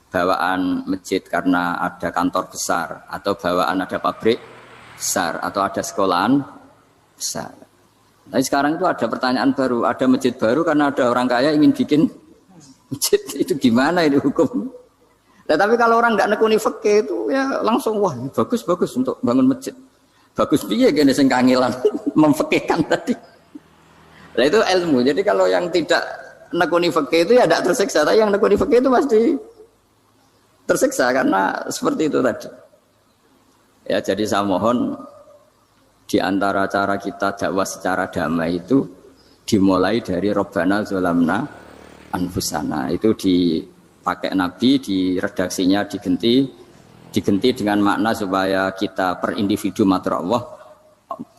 bawaan masjid karena ada kantor besar, atau bawaan ada pabrik besar, atau ada sekolahan besar. Tapi sekarang itu ada pertanyaan baru, ada masjid baru karena ada orang kaya ingin bikin masjid, itu gimana ini hukum? Nah, tapi kalau orang nggak nekuni fikih itu ya langsung wah bagus untuk bangun masjid. Bagus piye gene sing kangelan memfikihkan tadi. Nah itu ilmu. Jadi kalau yang tidak nekuni fikih itu ya tidak tersiksa, tapi yang nekuni fikih itu pasti tersiksa karena seperti itu tadi. Ya jadi saya mohon di antara cara kita dakwah secara damai itu dimulai dari Rabbana zalamna anfusana. Itu dipakai Nabi, di redaksinya diganti dengan makna supaya kita per individu matur Allah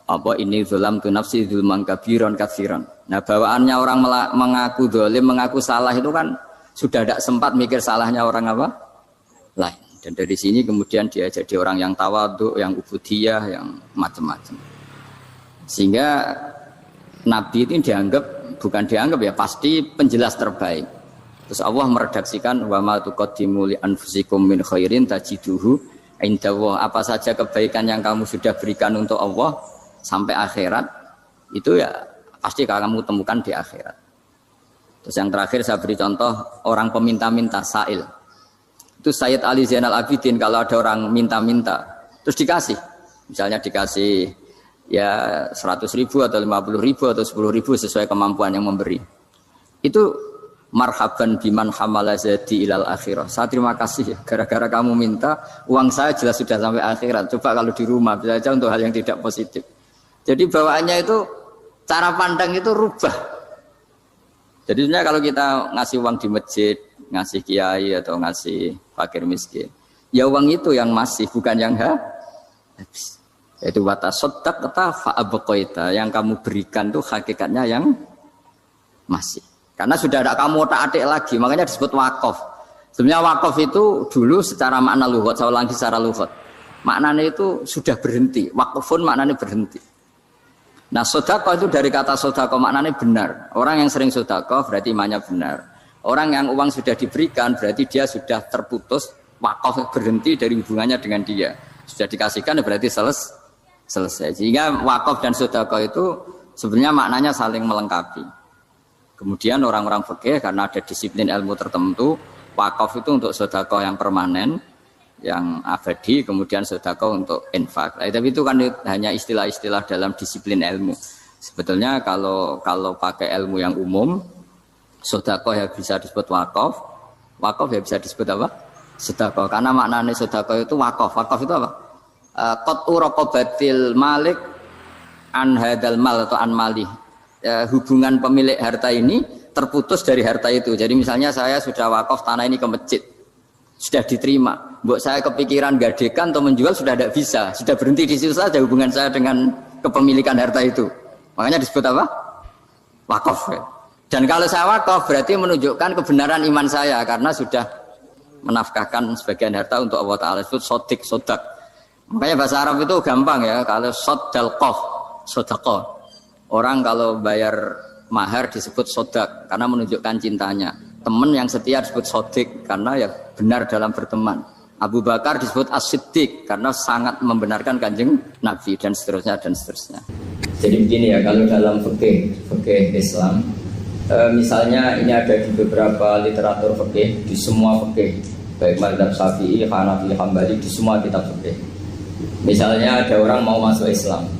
apa ini zalamtu nafsi dzulman kabiran katsiran. Nah, bawaannya orang mengaku zalim, mengaku salah itu kan sudah tidak sempat mikir salahnya orang apa lain. Dan dari sini kemudian dia jadi orang yang tawadhu, yang ubudiyah, yang macam-macam. Sehingga Nabi ini bukan dianggap ya, pasti penjelas terbaik. Terus Allah meredaksikan wa ma tuqaddimu li anfusikum min khairin tajiduhu indallah. Apa saja kebaikan yang kamu sudah berikan untuk Allah sampai akhirat, itu ya pasti kamu temukan di akhirat. Terus yang terakhir saya beri contoh orang peminta-minta, sa'il. Itu Sayyid Ali Zainal Abidin kalau ada orang minta-minta terus dikasih, misalnya dikasih ya 100.000 atau 50.000 atau 10.000 sesuai kemampuan yang memberi, itu marhaban biman hamala zadi ilal akhirah. Saya terima kasih gara-gara kamu minta uang saya jelas sudah sampai akhirat. Coba kalau di rumah bisa saja untuk hal yang tidak positif. Jadi bawaannya itu cara pandang itu rubah. Jadi sebenarnya kalau kita ngasih uang di masjid, ngasih kiai atau ngasih fakir miskin, ya uang itu yang masih, bukan yang habis. Yaitu watasaddaqta fa'abqaita, yang kamu berikan tuh hakikatnya yang masih. Karena sudah ada kamu otak-atik lagi, makanya disebut wakaf. Sebenarnya wakaf itu dulu secara makna lughat, saya ulangi secara lughat. Maknanya itu sudah berhenti, wakafun maknanya berhenti. Nah, sedekah itu dari kata sedekah maknanya benar. Orang yang sering sedekah berarti imannya benar. Orang yang uang sudah diberikan berarti dia sudah terputus, wakaf berhenti dari hubungannya dengan dia. Sudah dikasihkan berarti selesai. Sehingga wakaf dan sedekah itu sebenarnya maknanya saling melengkapi. Kemudian orang-orang fikih karena ada disiplin ilmu tertentu, wakaf itu untuk sedekah yang permanen, yang abadi, kemudian sedekah untuk infak. Tapi itu kan hanya istilah-istilah dalam disiplin ilmu. Sebetulnya kalau pakai ilmu yang umum, sedekah ya bisa disebut wakaf, wakaf ya bisa disebut apa? Sedekah. Karena maknanya sedekah itu wakaf. Wakaf itu apa? Qat'u raqabatil malik an hadal mal atau an malih. Hubungan pemilik harta ini terputus dari harta itu. Jadi misalnya saya sudah wakaf tanah ini ke masjid, sudah diterima. Mbok saya kepikiran gadekan atau menjual sudah tidak bisa, sudah berhenti di situ saja hubungan saya dengan kepemilikan harta itu. Makanya disebut apa? Wakaf. Dan kalau saya wakaf berarti menunjukkan kebenaran iman saya karena sudah menafkahkan sebagian harta untuk Allah Ta'ala itu sodik, sodak. Makanya bahasa Arab itu gampang ya, kalau sodalqoh, sodaqoh. Orang kalau bayar mahar disebut sodak karena menunjukkan cintanya. Teman yang setia disebut sodik karena ya benar dalam berteman. Abu Bakar disebut as-siddiq karena sangat membenarkan kanjeng Nabi dan seterusnya dan seterusnya. Jadi begini ya, kalau dalam fikih Islam, misalnya ini ada di beberapa literatur fikih, di semua fikih, baik mazhab Syafi'i, Hanafi, Hambali, di semua kitab fikih. Misalnya ada orang mau masuk Islam,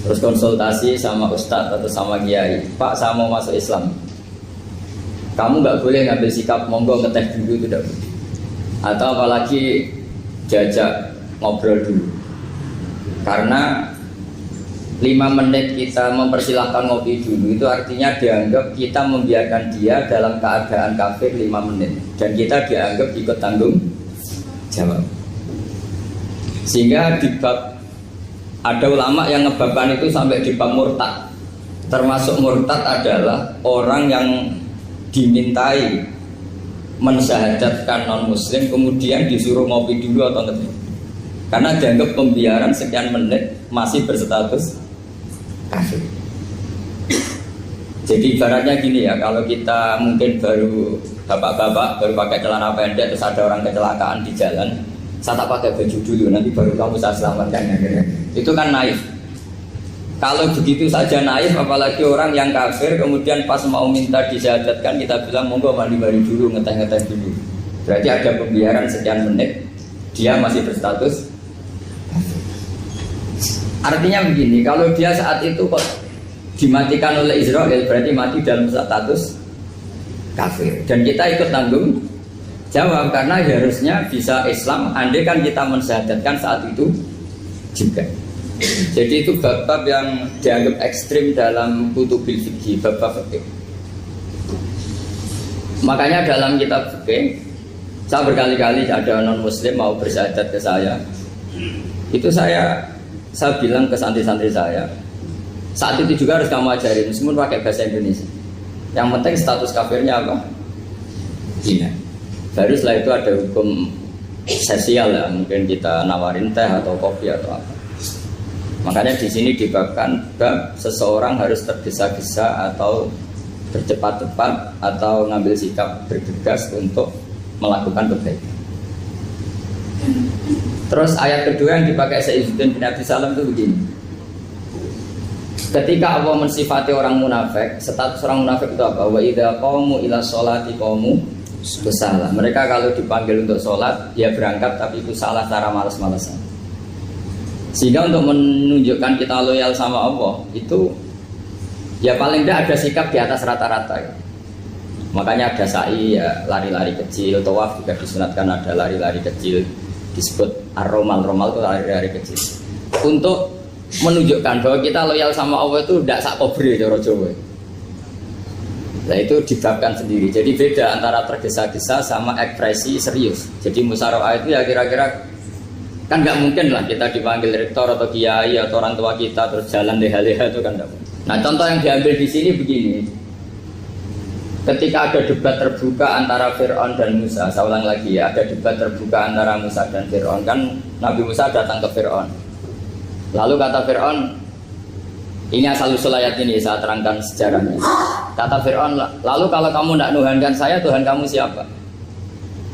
terus konsultasi sama ustadz atau sama kiai, Pak saya mau masuk Islam, kamu nggak boleh ngambil sikap monggo ngeteh dulu, itu tidak boleh. Atau apalagi jajak ngobrol dulu, karena 5 menit kita mempersilahkan ngopi dulu itu artinya dianggap kita membiarkan dia dalam keadaan kafir 5 menit dan kita dianggap ikut tanggung jawab. Sehingga di bab, ada ulama yang ngebabkan itu sampai di bab murtad. Termasuk murtad adalah orang yang dimintai mensyahadatkan non muslim kemudian disuruh ngopi dulu atau ngeteh, karena dianggap pembiaran sekian menit masih berstatus kafir. Jadi ibaratnya gini ya, kalau kita mungkin baru bapak-bapak baru pakai celana pendek terus ada orang kecelakaan di jalan, saya tak pakai baju dulu nanti baru kamu saya selamatkan ya. Itu kan naif. Kalau begitu saja naif, apalagi orang yang kafir kemudian pas mau minta disyahadatkan kita bilang monggo mandi-mandi dulu, ngeteh-ngeteh dulu. Berarti ada pembiaran sekian menit, dia masih berstatus. Artinya begini, kalau dia saat itu kok dimatikan oleh Israel berarti mati dalam status kafir. Dan kita ikut tanggung jawab karena harusnya bisa Islam andai kan kita mensyahadatkan saat itu juga. Jadi itu bab-bab yang dianggap ekstrim dalam kutubil fikih, bab-bab fikih. Makanya dalam kitab fikih, saya berkali-kali ada non muslim mau bersyahadat ke saya, itu saya bilang ke santri-santri saya, saat itu juga harus kamu ajarin meskipun pakai bahasa Indonesia. Yang penting status kafirnya apa? Zina. Baru setelah itu ada hukum sosial ya, mungkin kita nawarin teh atau kopi atau apa. Makanya di sini dibabkan bab seseorang harus tergesa-gesa atau bercepat-cepat atau ngambil sikap bergegas untuk melakukan kebaikan. Terus ayat kedua yang dipakai Sayyidina bin Abi Salam itu begini. Ketika Allah mensifati orang munafik, status orang munafik itu apa? Wa idza qamu ila sholati qamu kusala. Mereka kalau dipanggil untuk sholat, dia berangkat tapi itu salah cara malas-malasan. Sehingga untuk menunjukkan kita loyal sama Allah itu ya paling tidak ada sikap di atas rata-rata ya. Makanya ada sa'i ya, lari-lari kecil, tawaf juga disunatkan ada lari-lari kecil, disebut ar-romal itu lari-lari kecil untuk menunjukkan bahwa kita loyal sama Allah itu tidak sak kobre cara Jawa. Nah itu dibabkan sendiri. Jadi beda antara tergesa-gesa sama ekspresi serius. Jadi musyawarah itu ya kira-kira kan nggak mungkin lah kita dipanggil rektor atau kiai atau orang tua kita terus jalan leha-leha itu kan nggak mungkin. Nah contoh yang diambil di sini begini. Ketika ada debat terbuka antara Fir'aun dan Musa, saya ulang lagi ya, ada debat terbuka antara Musa dan Fir'aun, kan Nabi Musa datang ke Fir'aun. Lalu kata Fir'aun, ini asal-usul ayat ini saya terangkan sejarahnya. Kata Fir'aun, lalu kalau kamu tidak nuhankan saya, Tuhan kamu siapa?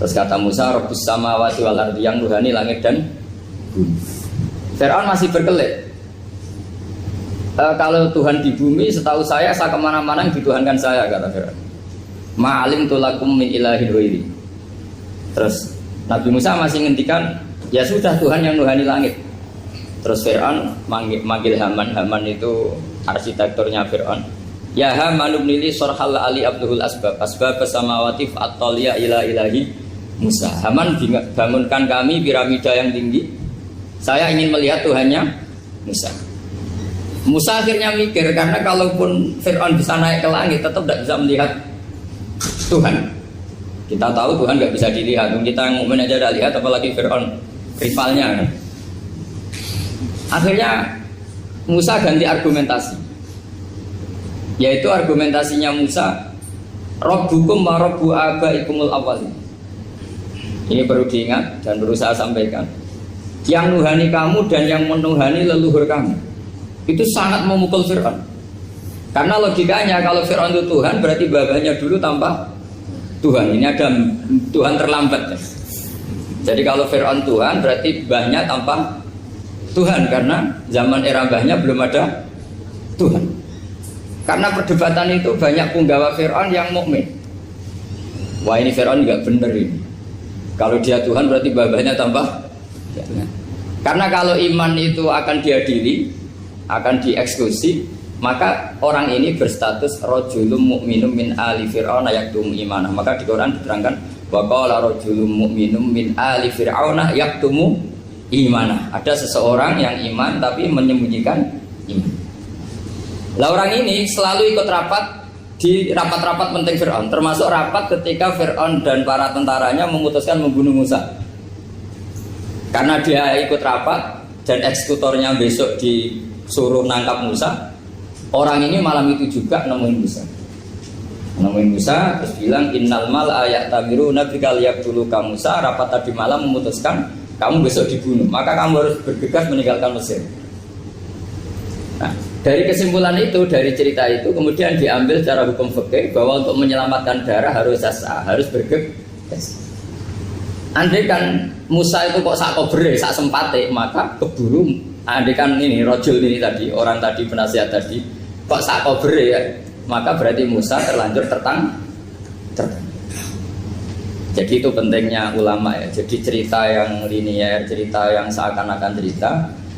Terus kata Musa, Rabbus samawati wal ardi, yang nuhani langit dan bumi. Fir'aun masih berkelit. Kalau Tuhan di bumi, setahu saya kemana-mana yang dituhankan saya, kata Fir'aun. Ma'alim tulakum min ilahin ghairi. Terus Nabi Musa masih ngendikan, ya sudah Tuhan yang nuhani langit. Terus Fir'aun manggil Haman itu arsitekturnya Fir'aun. Ya Haman ibnili sorhal ali abduhul asbab samawati fa'atoliya ila ilahi Musa. Haman bangunkan kami piramida yang tinggi. Saya ingin melihat Tuhannya Musa. Musa akhirnya mikir, karena kalaupun Fir'aun bisa naik ke langit tetap tidak bisa melihat Tuhan. Kita tahu Tuhan nggak bisa dilihat. Kita yang mukmin aja tidak lihat, apalagi Fir'aun rivalnya. Akhirnya Musa ganti argumentasi, yaitu argumentasinya Musa, Rabbukum wa Rabbu abaikumul awwalin. Ini perlu diingat dan perlu saya sampaikan. Yang nuhani kamu dan yang menuhani leluhur kamu itu sangat memukul Fir'aun. Karena logikanya kalau Fir'aun itu Tuhan berarti babanya dulu tanpa Tuhan. Ini ada Tuhan terlambat. Jadi kalau Fir'aun Tuhan berarti mbahnya tanpa Tuhan, karena zaman era mbahnya belum ada Tuhan. Karena perdebatan itu banyak punggawa Fir'aun yang mukmin. Wah, ini Fir'aun nggak bener ini. Kalau dia Tuhan berarti babanya tanpa Tuhan. Karena kalau iman itu akan diadili, akan dieksekusi, maka orang ini berstatus rajulun mu'minun min ali fir'auna yaktumu imanah. Maka di Quran diterangkan wa qala rajulun mu'minun min ali fir'auna yaktumu imanah. Ada seseorang yang iman tapi menyembunyikan iman. Lah orang ini selalu ikut rapat di rapat-rapat penting Fir'aun, termasuk rapat ketika Fir'aun dan para tentaranya memutuskan membunuh Musa. Karena dia ikut rapat dan eksekutornya besok disuruh nangkap Musa, orang ini malam itu juga nemuin Musa terus bilang innal mal ayat tabiru nabikal yaqtulu ka Musa. Rapat tadi malam memutuskan kamu besok dibunuh, maka kamu harus bergegas meninggalkan Mesir. Nah, dari kesimpulan itu, dari cerita itu kemudian diambil secara hukum fikih bahwa untuk menyelamatkan darah harus sasa, harus bergegas. Andai kan Musa itu kok sak kobre, sak sempate, maka keburu. Andai kan ini rojul ini tadi, orang tadi penasihat tadi, kok sak kobre ya, maka berarti Musa terlanjur tertang. Jadi itu pentingnya ulama ya. Jadi cerita yang linier, cerita yang seakan-akan cerita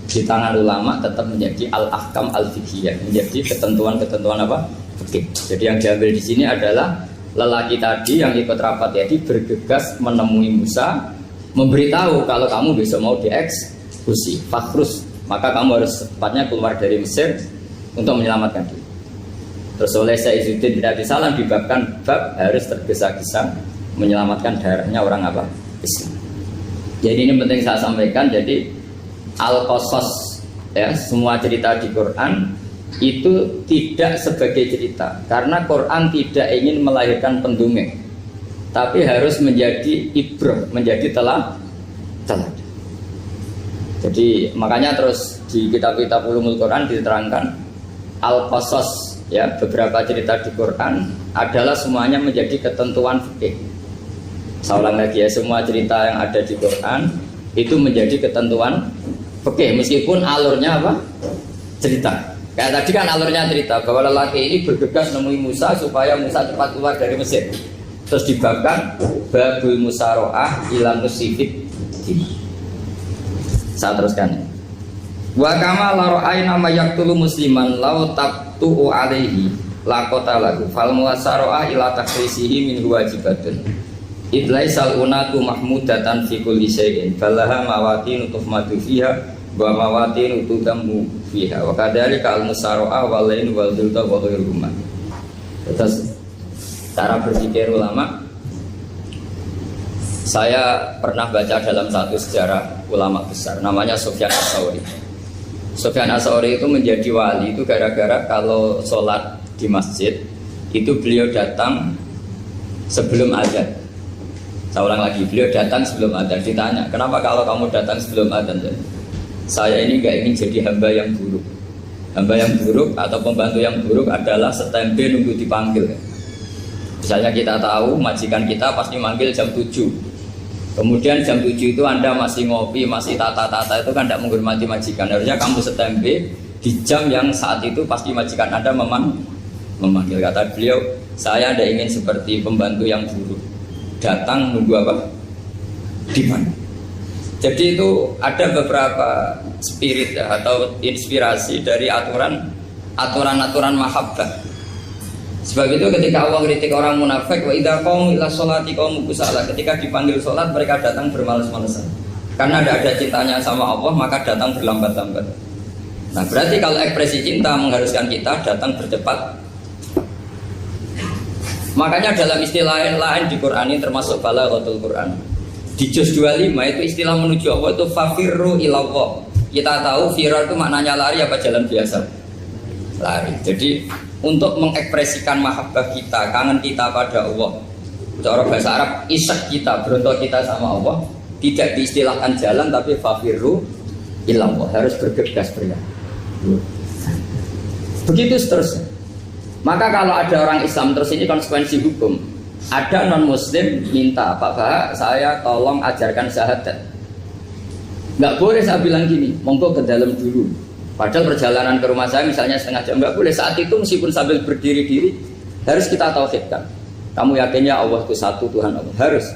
di tangan ulama tetap menjadi al-ahkam al-fiqhiyah, menjadi ketentuan-ketentuan apa? Fikih. Jadi yang diambil di sini adalah lelaki tadi yang ikut rapat tadi bergegas menemui Musa, memberitahu kalau kamu besok mau dieksekusi, fakhrus, maka kamu harus secepatnya keluar dari Mesir untuk menyelamatkan diri. Terus oleh Saizuddin bin Abi Salam dibabkan bab harus tergesa-gesa menyelamatkan darahnya orang apa? Islam. Jadi ini penting saya sampaikan. Jadi al-qasas ya, semua cerita di Quran itu tidak sebagai cerita, karena Quran tidak ingin melahirkan pendongeng, tapi harus menjadi ibrah, menjadi teladan. Jadi makanya terus di kitab-kitab ulumul Quran diterangkan al-qasas ya, beberapa cerita di Quran adalah semuanya menjadi ketentuan fikih. Saya ulang lagi ya, semua cerita yang ada di Quran itu menjadi ketentuan fikih, meskipun alurnya apa? Cerita. Kayak tadi kan alurnya cerita bahwa lelaki ini bergegas nemui Musa supaya Musa cepat keluar dari Mesir. Terus dibabkan babul musaroah ilan musifid. Saya teruskan. Wa kama la ra'ayna ma yaqtulu musliman law taqtu'u alaihi laqata lahu fal musaroah ila takrisihi min wajibatun. Idlaisal unatu mahmudatan fi kulli syai'in falaha mawatin tuhmatu fiha wa mawatin tudamu fiha wa kadzalika al-musara'a wal lain wal dhulta wa ghairuhuma. Terus cara berpikir ulama, saya pernah baca dalam satu sejarah ulama besar namanya Sufyan Ats-Tsauri. Sufyan Ats-Tsauri itu menjadi wali itu gara-gara kalau sholat di masjid itu beliau datang sebelum azan. Saya ulang lagi, beliau datang sebelum azan. Ditanya, kenapa kalau kamu datang sebelum azan? Saya ini gak ingin jadi hamba yang buruk. Hamba yang buruk atau pembantu yang buruk adalah setempe nunggu dipanggil. Misalnya kita tahu majikan kita pasti manggil jam 7. Kemudian jam 7 itu Anda masih ngopi, masih tata-tata, itu kan tidak menghormati majikan. Harusnya kamu setempe di jam yang saat itu pasti majikan Anda memanggil. Kata beliau, saya tidak ingin seperti pembantu yang buruk, datang nunggu apa? Dipanggil. Jadi itu ada beberapa spirit ya, atau inspirasi dari aturan-aturan mahabbah. Sebab itu ketika Allah kritik orang munafik, wa idza qamu ila sholati qamu kusala, ketika dipanggil sholat mereka datang bermalas-malasan. Karena tidak ada cintanya sama Allah, maka datang berlambat-lambat. Nah, berarti kalau ekspresi cinta mengharuskan kita datang bercepat. Makanya dalam istilah lain di Quran ini termasuk balaghatul Quran. Di juz 25 itu istilah menuju Allah itu fafirru ilallah. Kita tahu firar itu maknanya lari apa jalan biasa? Lari. Jadi untuk mengekspresikan mahabbah kita, kangen kita pada Allah, Cara bahasa Arab, isak kita, berontak kita sama Allah tidak diistilahkan jalan tapi fafirru ilallah, harus bergegas bergerak. Begitu seterusnya. Maka kalau ada orang Islam, terus ini konsekuensi hukum. Ada non muslim minta, Pak Bah, saya tolong ajarkan syahadat. Nggak boleh saya bilang gini, monggo ke dalam dulu. Padahal perjalanan ke rumah saya misalnya setengah jam, nggak boleh. Saat itu meskipun sambil berdiri-diri harus kita tauhidkan. Kamu yakinnya Allah itu satu, Tuhan Allah. Harus.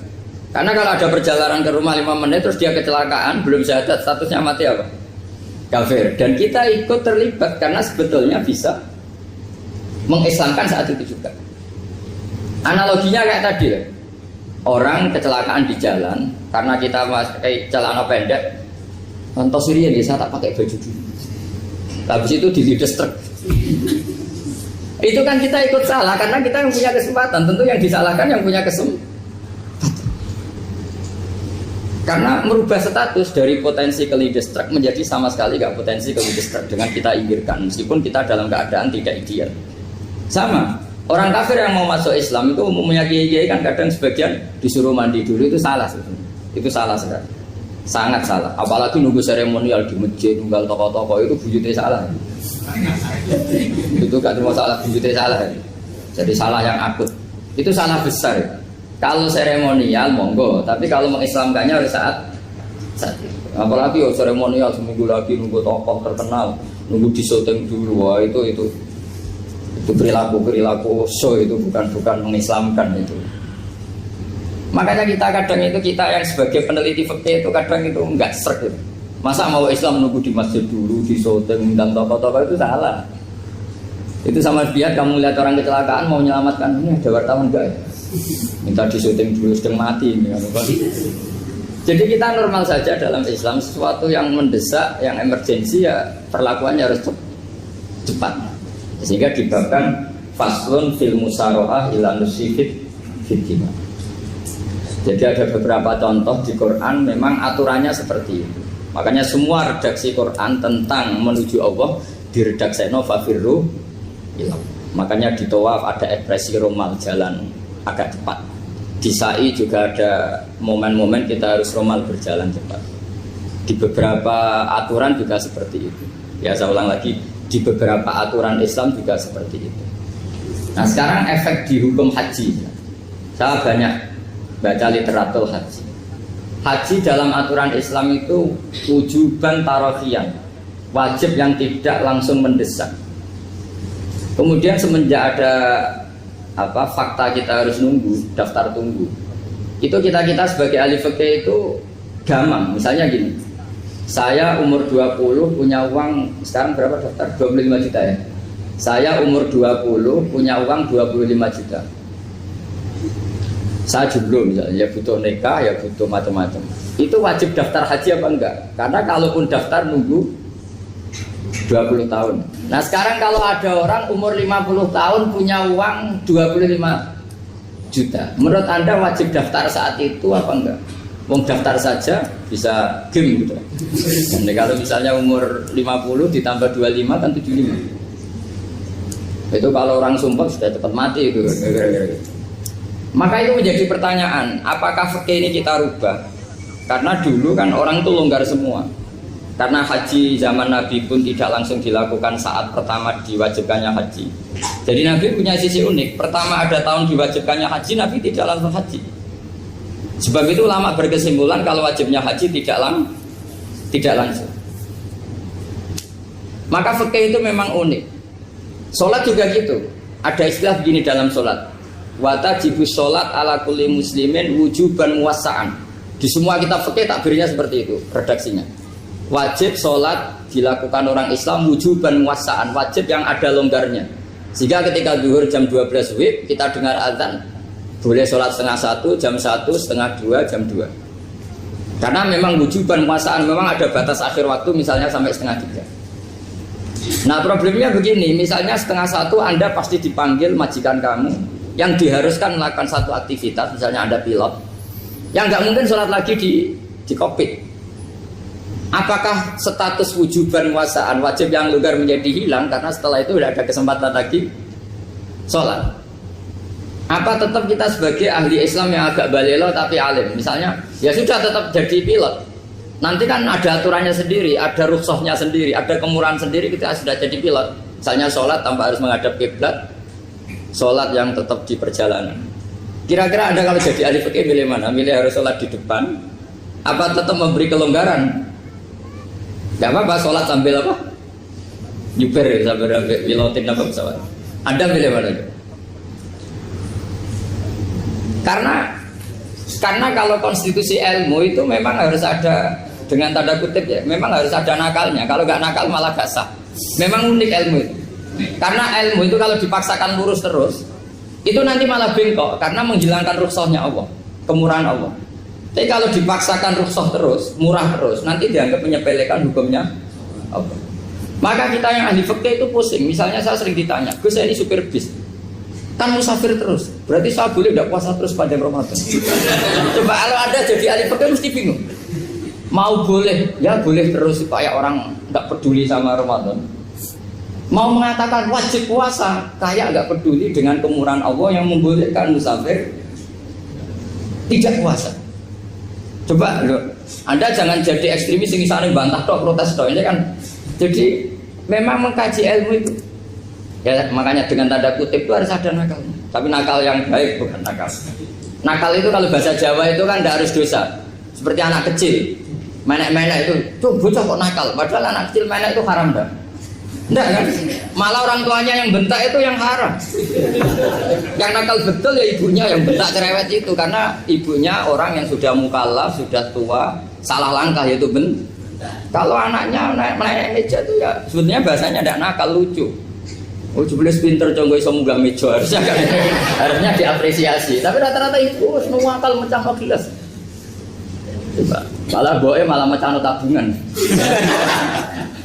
Karena kalau ada perjalanan ke rumah 5 menit terus dia kecelakaan, belum syahadat, statusnya mati apa? Kafir. Dan kita ikut terlibat karena sebetulnya bisa mengislamkan saat itu juga. Analoginya kayak tadi lah. Orang kecelakaan di jalan karena kita pakai celana pendek. Contoh Syria nih, saya tak pakai baju dulu. Habis itu dilides truk. Itu kan kita ikut salah karena kita yang punya kesempatan. Tentu yang disalahkan yang punya kesempatan. Karena merubah status dari potensi kelides truk menjadi sama sekali gak potensi kelides truk dengan kita inggirkan. Meskipun kita dalam keadaan tidak ideal. Sama. Orang kafir yang mau masuk Islam itu umumnya kiai-kiai kan kadang sebagian disuruh mandi dulu, itu salah sebetulnya. Itu salah sekali. Sangat salah. Apalagi nunggu seremonial di masjid, nunggal toko-toko itu bujutnya salah. Itu gak cuma salah, bujutnya salah. Jadi salah yang akut. Itu salah besar. Kalau seremonial monggo, tapi kalau mengislamkannya harus saat itu. Apalagi seremonial seminggu lagi nunggu tokoh terkenal, nunggu disyuting dulu. Wah, itu perilaku show, itu bukan mengislamkan itu. Makanya kita yang sebagai peneliti fikih itu kadang itu enggak srek gitu. Masa mau Islam nunggu di masjid dulu, di syuting dan tokoh-tokoh, itu salah. Itu sama biar kamu lihat orang kecelakaan mau menyelamatkan, ini ada wartawan enggak ya? Minta di syuting dulu sedang mati ini. Jadi kita normal saja dalam Islam, sesuatu yang mendesak, yang emergensi ya perlakuannya harus cepat. Sehingga dibabkan faslun fil musarohah ila nusifid fitima. Jadi ada beberapa contoh di Quran memang aturannya seperti itu. Makanya semua redaksi Quran tentang menuju Allah diredakseno fafirru ilallah. Makanya di tawaf ada ekspresi romal, jalan agak cepat. Di sa'i juga ada momen-momen kita harus romal, berjalan cepat. Di beberapa aturan juga seperti itu. Ya saya ulang lagi, di beberapa aturan Islam juga seperti itu. Nah sekarang efek di hukum haji. Saya banyak baca literatur haji. Haji dalam aturan Islam itu wujuban tarofian, wajib yang tidak langsung mendesak. Kemudian semenjak ada fakta kita harus nunggu, daftar tunggu, itu kita sebagai ahli fikih itu gamang. Misalnya gini, saya umur 20 punya uang, sekarang berapa daftar? 25 juta ya. Saya umur 20 punya uang 25 juta. Saya jomblo misalnya, ya butuh nikah, ya butuh macam-macam. Itu wajib daftar haji apa enggak? Karena kalaupun daftar nunggu 20 tahun. Nah sekarang kalau ada orang umur 50 tahun punya uang 25 juta, menurut Anda wajib daftar saat itu apa enggak? Wong daftar saja bisa game gitu. Dan kalau misalnya umur 50 ditambah 25 kan 75. Itu kalau orang sumpah sudah cepat mati itu. Maka itu menjadi pertanyaan, apakah fikih ini kita rubah? Karena dulu kan orang itu longgar semua. Karena haji zaman Nabi pun tidak langsung dilakukan saat pertama diwajibkannya haji. Jadi Nabi punya sisi unik. Pertama ada tahun diwajibkannya haji, Nabi tidak langsung haji. Sebab itu ulama berkesimpulan kalau wajibnya haji tidak langsung. Maka fikih itu memang unik. Sholat juga gitu. Ada istilah begini dalam sholat. Watajibu sholat ala kulli muslimin wujuban muwassa'an. Di semua kitab fikih takbirnya seperti itu redaksinya. Wajib sholat dilakukan orang Islam wujuban muwassa'an, wajib yang ada longgarnya. Sehingga ketika zuhur jam 12 WIB kita dengar azan, boleh sholat setengah 1, jam 1, setengah 2, jam 2. Karena memang wujuban muwassa'an, memang ada batas akhir waktu misalnya sampai setengah 3. Nah problemnya begini, misalnya setengah 1 Anda pasti dipanggil majikan kamu yang diharuskan melakukan satu aktivitas, misalnya Anda pilot, yang nggak mungkin sholat lagi di kokpit. Apakah status wujuban muwassa'an, wajib yang longgar menjadi hilang karena setelah itu tidak ada kesempatan lagi sholat? Apa tetap kita sebagai ahli Islam yang agak balelo tapi alim? Misalnya, ya sudah tetap jadi pilot. Nanti kan ada aturannya sendiri, ada rukhsahnya sendiri, ada kemurahan sendiri, kita sudah jadi pilot. Misalnya sholat tanpa harus menghadap kiblat, sholat yang tetap di perjalanan. Kira-kira Anda kalau jadi ahli fikih milih mana? Milih harus sholat di depan, apa tetap memberi kelonggaran? Gak apa-apa sholat sambil apa? Nyuper sambil pilotin apa pesawat. Anda milih mana? Karena kalau konstitusi ilmu itu memang harus ada, dengan tanda kutip ya, memang harus ada nakalnya. Kalau nggak nakal malah gak sah. Memang unik ilmu itu. Karena ilmu itu kalau dipaksakan lurus terus, itu nanti malah bengkok karena menghilangkan rukhsahnya Allah, kemurahan Allah. Tapi kalau dipaksakan rukhsah terus, murah terus, nanti dianggap menyepelekan hukumnya Allah. Maka kita yang ahli fikih itu pusing. Misalnya saya sering ditanya, Gus saya ini supir bis, kan musafir terus, berarti saya boleh tidak puasa terus pada Ramadan? Coba kalau ada jadi ahli fikih mesti bingung. Mau boleh, ya boleh terus supaya orang tidak peduli sama Ramadan. Mau mengatakan wajib puasa, kayak nggak peduli dengan kemurahan Allah yang membolehkan musafir tidak puasa. Coba loh, Anda jangan jadi ekstremis yang misalnya bantah tok, protes tok, ini kan. Jadi memang mengkaji ilmu itu. Ya makanya dengan tanda kutip itu harus ada nakal. Tapi nakal yang baik, bukan nakal. Nakal itu kalau bahasa Jawa itu kan tidak harus dosa. Seperti anak kecil, menek-menek itu, tuh bocah kok nakal. Padahal anak kecil menek itu haram dah. Enggak kan? Malah orang tuanya yang bentak itu yang haram. Yang nakal betul ya ibunya yang bentak cerewet itu, karena ibunya orang yang sudah mukallaf, sudah tua, salah langkah yaitu bentak. Kalau anaknya naik meja itu ya sebetulnya bahasanya tidak nakal, lucu. Oh jebule pinter conggo iso munggah meja, harusnya diapresiasi. Tapi rata-rata itu semua akal mecah gelas. Coba, malah boe malah mecah tabungan.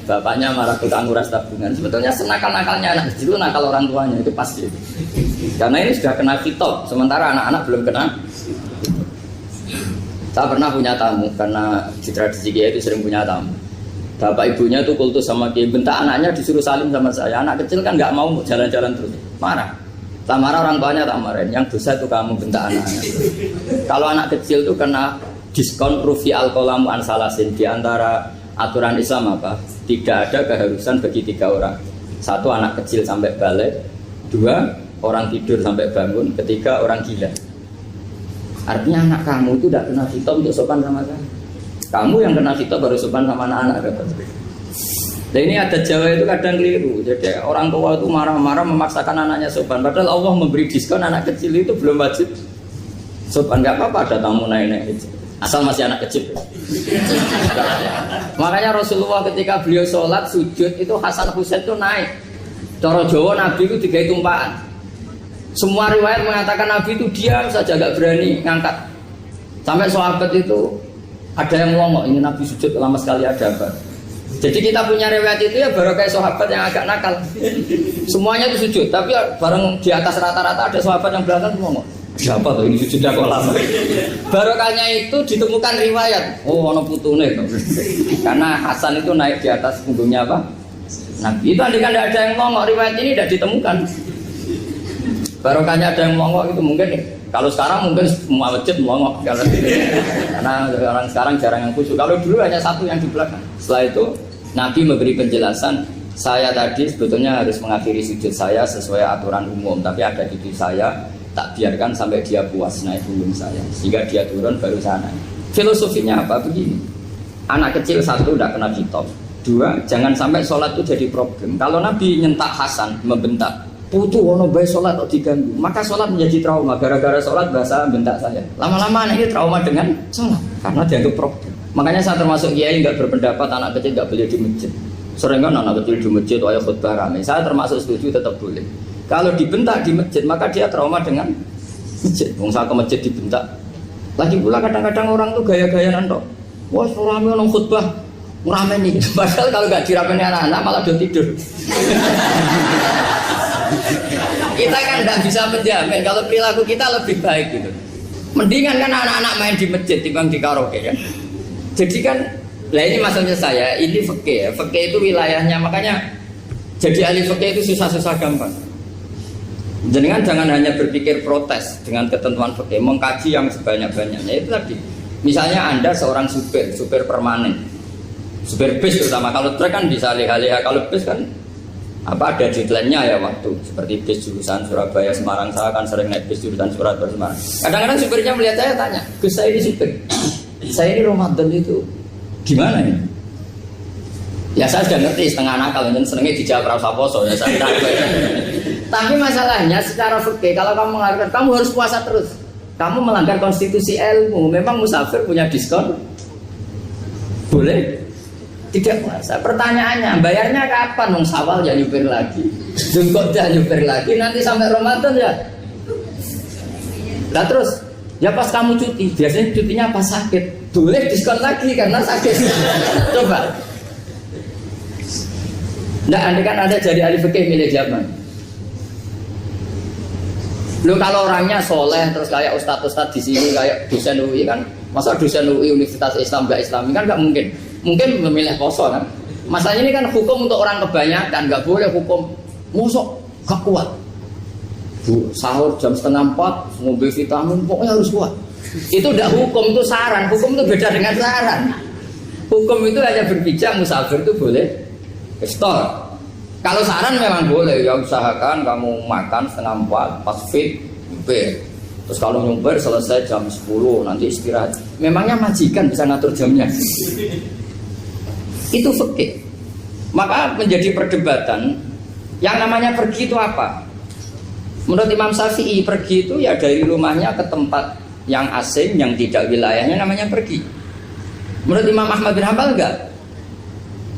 Bapaknya marah tukang nguras tabungan. Sebetulnya senakal-nakalnya anak kecil itu nakal orang tuanya, itu pasti. Karena ini sudah kena kitab, sementara anak-anak belum kena. Saya pernah punya tamu, karena di tradisi Kiai itu sering punya tamu. Bapak ibunya itu kultus sama Kiai, bentak anaknya disuruh salim sama saya. Anak kecil kan nggak mau jalan-jalan terus, marah. Tak marah orang tuanya tak marahin. Yang dosa itu kamu bentak anaknya. Kalau anak kecil itu kena diskon rufi al-qalamu an salasin. Di antara aturan Islam apa? Tidak ada keharusan bagi 3 orang. 1 anak kecil sampai balik, 2 orang tidur sampai bangun, 3 orang gila. Artinya anak kamu itu tidak kena khitab untuk sopan sama saya. Kamu yang kena khitab baru sopan sama anak-anak. Nah ini ada Jawa itu kadang keliru. Jadi orang tua itu marah-marah memaksakan anaknya sopan. Padahal Allah memberi diskon anak kecil itu belum wajib sopan. Gak apa-apa ada tamu naik-naik asal masih anak kecil. Makanya Rasulullah ketika beliau sholat sujud itu Hasan Husain itu naik. Cara Jawa Nabi itu 3 tumpahan. Semua riwayat mengatakan Nabi itu diam saja, gak berani ngangkat. Sampai sahabat itu ada yang ngomong, ini Nabi sujud lama sekali ada apa? Jadi kita punya riwayat itu ya baru kayak sahabat yang agak nakal. Semuanya itu sujud, tapi bareng di atas rata-rata ada sahabat yang belakang ngomong, siapa tuh ini sujudnya kok lama? Barokahnya itu ditemukan riwayat, oh ono putune. Karena Hasan itu naik di atas punggungnya apa? Nabi itu andaikan tidak ada yang ngomong, riwayat ini tidak ditemukan. Barokahnya ada yang melongok itu mungkin kalau sekarang mungkin semua masjid melongok karena orang sekarang jarang yang khusyuk. Kalau dulu hanya 1 yang di belakang. Setelah itu Nabi memberi penjelasan, saya tadi sebetulnya harus mengakhiri sujud saya sesuai aturan umum, tapi ada cucu saya tak biarkan sampai dia puas naik punggung saya sehingga dia turun baru saya naik. Filosofinya apa? Begini, anak kecil 1 tidak kena khitab, 2 jangan sampai sholat itu jadi problem. Kalau Nabi nyentak Hasan membentak, putu ono bae sholat kok diganggu, maka sholat menjadi trauma. Gara-gara sholat bahasa bentak saya. Lama-lama anak ini trauma dengan sholat karena dianggap problem. Makanya saya termasuk kiai nggak berpendapat anak kecil nggak boleh di masjid. Sering kan anak kecil di masjid ayat khutbah ramai. Saya termasuk setuju tetap boleh. Kalau dibentak di masjid maka dia trauma dengan masjid. Wong saya ke masjid dibentak. Lagi pula kadang-kadang orang tuh gaya-gayaan tok. Wah, rame orang khutbah rame nih. Padahal kalau nggak dirapeni anak-anak malah udah tidur. Kita kan tidak bisa menjamin kalau perilaku kita lebih baik gitu. Mendingan kan anak-anak main di masjid dibanding di karaoke kan. Jadi kan, lah ini maksudnya saya, ini fikih ya. Fikih itu wilayahnya, makanya jadi ahli fikih itu susah-susah gampang. Jenengan jangan hanya berpikir protes dengan ketentuan fikih, mengkaji yang sebanyak-banyaknya. Itu tadi. Misalnya Anda seorang supir permanen. Supir bis terutama, kalau truk kan bisa leha-leha, kalau bis kan ada deadline-nya ya waktu. Seperti bis jurusan Surabaya Semarang, saya kan sering naik bis jurusan Surabaya Semarang. Kadang-kadang supirnya melihat saya tanya, "Gus, saya ini supir. Saya ini Ramadan itu gimana ya?" Ya saya sudah ngerti setengah nakal, dan senengnya dijawab rasa poso ya saya tahu. Tapi masalahnya secara fikih kalau kamu melanggar, kamu harus puasa terus. Kamu melanggar konstitusi ilmu. Memang musafir punya diskon? Boleh? Tidak puasa. Pertanyaannya, bayarnya kapan? Wong Syawal ya nyupir lagi, Dzulqa'dah nyupir lagi, nanti sampai Ramadan ya. Nah terus, ya pas kamu cuti, biasanya cutinya pas sakit, boleh diskon lagi karena sakit. Coba. Nggak, andai kan ada jadi ahli fikih milik zaman. Lu kalau orangnya soleh terus kayak ustadz-ustadz di sini kayak dosen UI kan, masa dosen UI Universitas Islam nggak Islami kan nggak mungkin. Mungkin memilih poso kan. Masalahnya ini kan hukum untuk orang kebanyakan, nggak boleh hukum musuh gak kuat. Sahur jam 3:30 ngombe vitamin pokoknya harus kuat. Itu udah hukum, itu saran. Hukum itu beda dengan saran. Hukum itu hanya berbicara musafir itu boleh store. Kalau saran memang boleh, ya usahakan kamu makan 3:30 pas fit, nyumpir. Terus kalau nyumpir selesai jam 10, nanti istirahat. Memangnya majikan bisa ngatur jamnya? Itu fikih. Maka menjadi perdebatan, yang namanya pergi itu apa? Menurut Imam Syafi'i, pergi itu ya dari rumahnya ke tempat yang asing, yang tidak wilayahnya, namanya pergi. Menurut Imam Ahmad bin Hanbal enggak.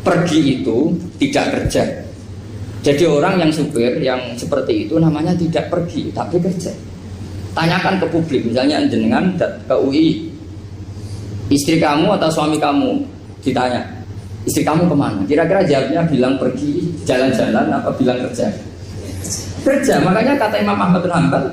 Pergi itu tidak kerja. Jadi orang yang supir yang seperti itu namanya tidak pergi, tapi kerja. Tanyakan ke publik, misalnya jenengan ke UI, istri kamu atau suami kamu ditanya, istri kamu kemana? Kira-kira jawabnya bilang pergi jalan-jalan apa bilang kerja? Kerja. Makanya kata Imam Ahmad bin Hanbal,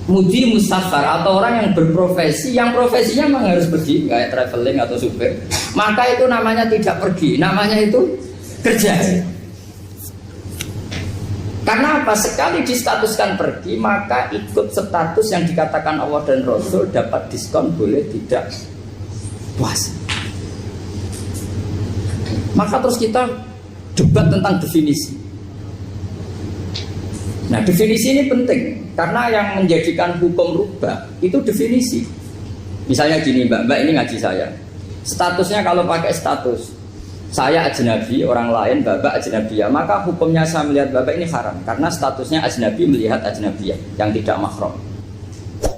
mudi musafar atau orang yang berprofesi, yang profesinya memang harus pergi, kayak traveling atau supir, maka itu namanya tidak pergi, namanya itu kerja. Karena apa? Sekali distatuskan pergi, maka ikut status yang dikatakan Allah dan Rasul, dapat diskon, boleh tidak puasa. Maka terus kita debat tentang definisi. Nah, definisi ini penting karena yang menjadikan hukum rubah itu definisi. Misalnya gini, Mbak ini ngaji saya. Statusnya kalau pakai status saya ajnabi, orang lain Bapak ajnabiyah, maka hukumnya saya melihat Bapak ini haram karena statusnya ajnabi melihat ajnabiyah yang tidak mahram.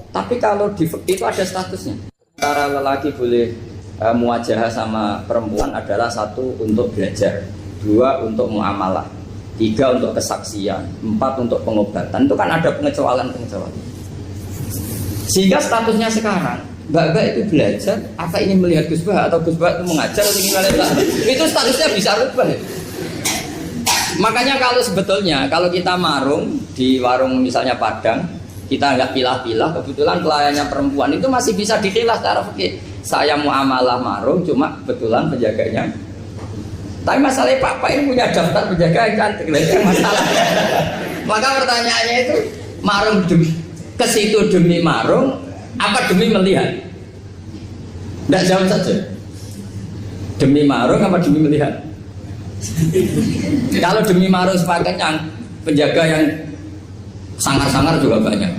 Tapi kalau di fikih itu ada statusnya. Antara lelaki boleh muwajahah sama perempuan adalah 1 untuk belajar, 2 untuk muamalah, 3 untuk kesaksian, 4 untuk pengobatan. Itu kan ada pengecualian-pengecualian. Sehingga statusnya sekarang Mbak itu belajar, apa ini melihat Gus Bah atau Gus Bah itu mengajar atau gimana? Itu statusnya bisa rubah. Makanya kalau sebetulnya kalau kita marung di warung misalnya Padang, kita nggak pilah-pilah, kebetulan pelayannya perempuan itu masih bisa dikilah secara fikih. Saya muamalah marung, cuma kebetulan penjaganya. Tapi masalahnya Pak ini punya daftar penjaga yang cantik, itu masalah. Maka pertanyaannya itu marung ke situ demi marung apa demi melihat? Tidak jawab saja. Demi marung apa demi melihat? Kalau demi marung sepakatnya penjaga yang sangar-sangar juga banyak.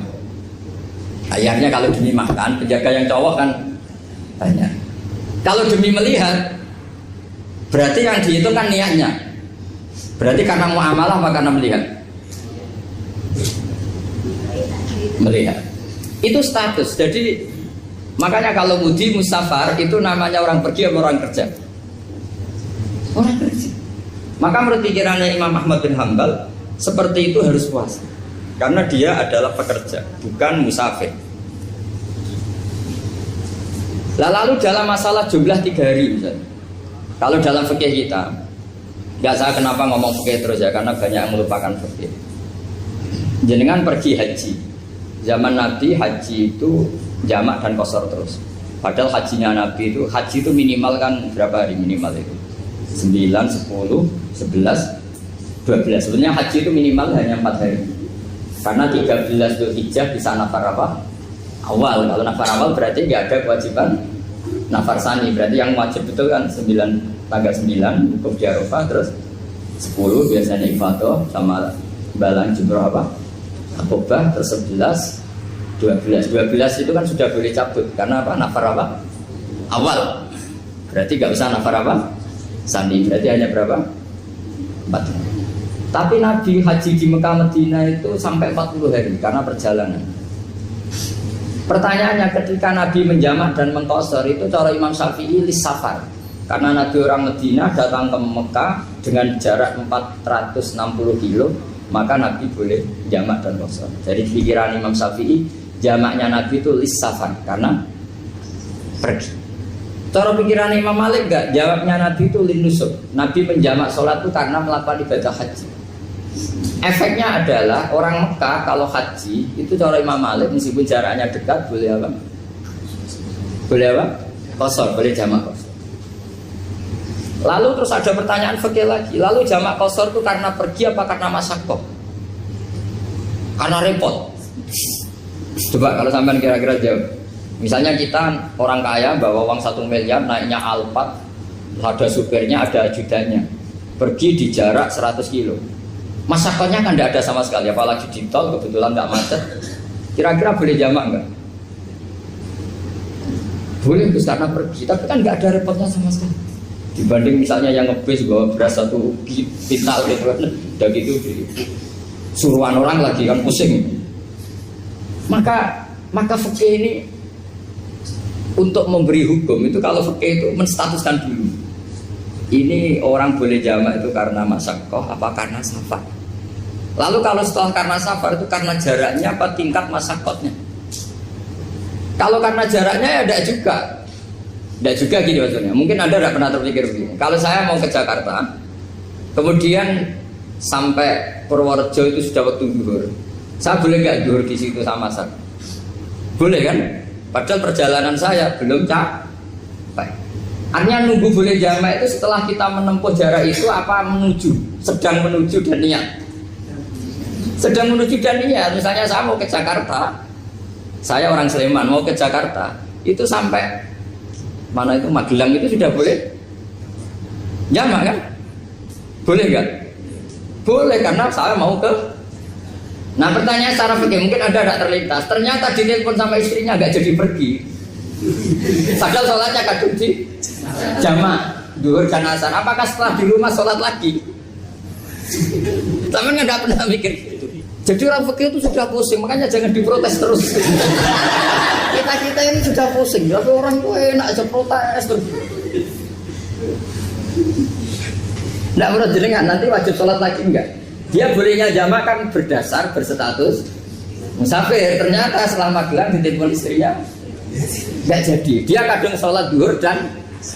Akhirnya kalau demi makan penjaga yang cowok kan banyak. Kalau demi melihat berarti yang dihitung kan niatnya. Berarti karena muamalah apa karena melihat? Melihat. Itu status. Jadi makanya kalau mudi musafar itu namanya orang pergi atau orang kerja? Orang kerja. Maka menurut pikirannya Imam Ahmad bin Hanbal seperti itu harus puasa. Karena dia adalah pekerja, bukan musafir. Lalu dalam masalah jumlah 3 hari misalnya. Kalau dalam fikih kita, nggak saya kenapa ngomong fikih terus ya, karena banyak yang melupakan fikih. Jenengan pergi haji. Zaman Nabi haji itu jamak dan qashar terus. Padahal hajinya Nabi itu, haji itu minimal kan berapa hari minimal itu? 9, 10, 11, 12. Sebenarnya haji itu minimal hanya 4 hari. Karena 13 Dzulhijjah bisa nafar apa? Awal. Kalau nafar awal berarti nggak ada kewajiban nafar sani. Berarti yang wajib betul kan 9, tanggal 9 wukuf di Arafah, terus 10 biasanya ifadah sama balang jumroh apa? Akobah, terus 11, 12 itu kan sudah boleh cabut karena apa? Nafar apa? Awal. Berarti nggak usah nafar apa? Sani. Berarti hanya berapa? 4. Tapi Nabi haji di Mekah Medina itu sampai 40 hari karena perjalanan. Pertanyaannya, ketika Nabi menjamak dan mengqasar itu cara Imam Syafi'i lis safar. Karena Nabi orang Medina datang ke Mekah dengan jarak 460 kilo, maka Nabi boleh jamak dan qasar. Jadi pikiran Imam Syafi'i, jamaknya Nabi itu lis safar karena pergi. Cara pikiran Imam Malik enggak, jawabnya Nabi itu lin nusuk. Nabi menjamak sholat itu karena melakukan ibadah haji. Efeknya adalah orang Mekah kalau haji itu cara Imam Malik meskipun jaraknya dekat boleh apa? Boleh apa? Qasar, boleh jamak qasar. Lalu terus ada pertanyaan fikih lagi. Lalu jamak qasar itu karena pergi apa karena masyaqqah? Karena repot. Coba kalau sampean kira-kira jawab. Misalnya kita orang kaya bawa uang 1 miliar naiknya Alphard, ada supirnya, ada ajudannya. Pergi di jarak 100 kilo. Masyarakatnya kan tidak ada sama sekali, apalagi di tol kebetulan tidak macet. Kira-kira boleh jamak enggak? Boleh, karena pergi, tapi kan nggak ada repotnya sama sekali. Dibanding misalnya yang ngebis bawa beras 1 pintal gitu kan, udah gitu suruhan orang lagi kan pusing. Maka fikih ini untuk memberi hukum itu, kalau fikih itu menstatuskan dulu. Ini orang boleh jamak itu karena masyaqqah apa karena safar. Lalu kalau setelah karena safar itu karena jaraknya apa tingkat masyaqqahnya. Kalau karena jaraknya ya tidak juga. Tidak juga gini maksudnya. Mungkin Anda tidak pernah terpikir begini. Kalau saya mau ke Jakarta, kemudian sampai Purworejo itu sudah waktu zuhur. Saya boleh nggak zuhur di situ sama asar? Boleh kan? Padahal perjalanan saya belum capek. Artinya nunggu boleh jamak itu setelah kita menempuh jarak itu apa menuju, sedang menuju dan niat. Sedang menuju dan niat. Misalnya saya mau ke Jakarta, saya orang Sleman mau ke Jakarta, itu sampai mana itu Magelang itu sudah boleh jamak kan? Boleh nggak? Boleh karena saya mau ke. Nah pertanyaan secara fikih mungkin Anda tidak terlintas. Ternyata ditelepon sama istrinya nggak jadi pergi. Padahal sholatnya kadung di jamak duhur dan asar. Apakah setelah di rumah sholat lagi? Tapi nggak pernah mikir gitu. Jadi orang fikih itu sudah pusing, makanya jangan diprotes terus. Kita ini sudah pusing, tapi orang itu enak aja protes terus. Nggak menurut jenengan nanti wajib sholat lagi enggak? Dia bolehnya jamak kan berdasar berstatus musafir. Ternyata setelah Magelang ditelepon istrinya nggak jadi. Dia kadang sholat duhur dan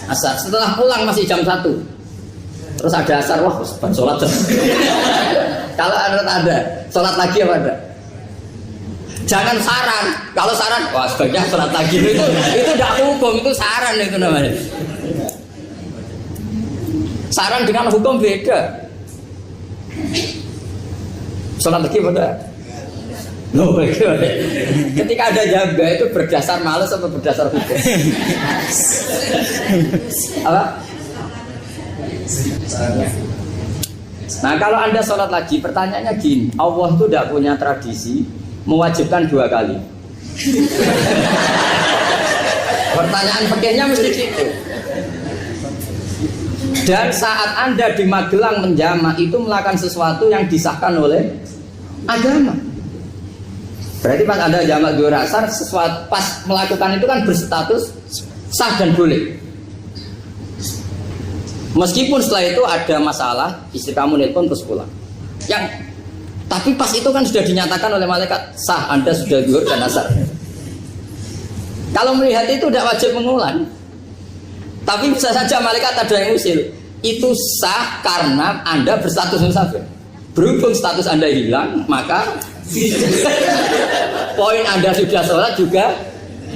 asar. Setelah pulang masih jam 1. Terus ada asar, wah sempat sholat terus. Kalau ada sholat lagi apa ada? Jangan saran. Kalau saran, wah sebaiknya sholat lagi. Itu tidak hukum, itu saran itu namanya. Saran dengan hukum beda. Sholat lagi pada loh, ketika ada jaga itu berdasar malas atau berdasar hukum? Apa? Nah kalau Anda sholat lagi, pertanyaannya gini, Allah itu tidak punya tradisi mewajibkan 2 kali. Pertanyaan fikihnya mesti gitu. Dan saat Anda di Magelang menjamak itu melakukan sesuatu yang disahkan oleh agama. Berarti pas Anda jamak duhur asar, sesuatu pas melakukan itu kan berstatus sah dan boleh. Meskipun setelah itu ada masalah, istri kamu nelpon terus pulang. Tapi pas itu kan sudah dinyatakan oleh malaikat sah, Anda sudah duhur dan asar. Kalau melihat itu tidak wajib mengulang. Tapi bisa saja malaikat ada yang usil. Itu sah karena Anda berstatus musafir. Berhubung status Anda hilang, maka poin Anda sudah sholat juga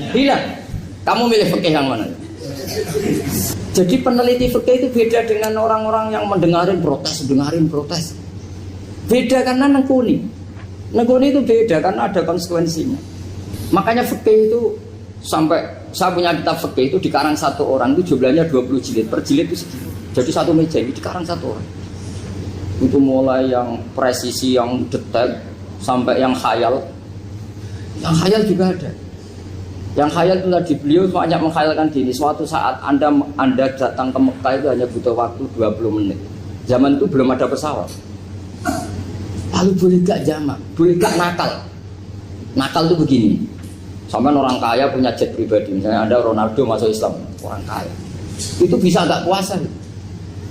hilang. Kamu milih fikih yang mana? Jadi peneliti fikih itu beda dengan orang-orang yang mendengarin protes. Beda karena nengkuni. Negoni itu beda karena ada konsekuensinya. Makanya fikih itu sampai saya punya kitab fikih itu dikarang satu orang itu jumlahnya 20 jilid. Per jilid itu segini. Jadi satu meja ini dikarang satu orang. Itu mulai yang presisi, yang detail sampai yang khayal. Yang khayal juga ada. Yang khayal itu tadi beliau banyak menghayalkan gini. Suatu saat Anda datang ke Mekah itu hanya butuh waktu 20 menit. Zaman itu belum ada pesawat. Lalu boleh gak jamak? Boleh gak nakal? Nakal itu begini. Sama orang kaya punya jet pribadi. Misalnya ada Ronaldo masuk Islam, orang kaya. Itu bisa gak puasa?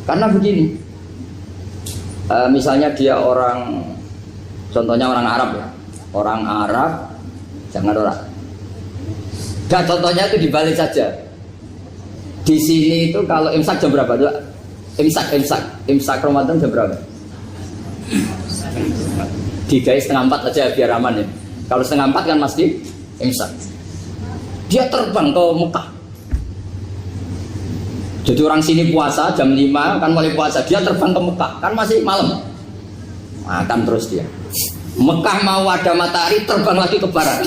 Karena begini. Misalnya dia orang, contohnya orang Arab ya. Orang Arab, jangan orang. Nah, contohnya itu dibalik saja. Di sini itu kalau imsak jam berapa? Imsak Ramadan jam berapa? 3:30 aja biar aman ya. Kalau 3:30 kan pasti imsak. Dia terbang ke Mekah. Jadi orang sini puasa jam 5 kan mulai puasa. Dia terbang ke Mekah kan masih malam. Makan terus dia. Mekah mau ada matahari terbang lagi ke barat.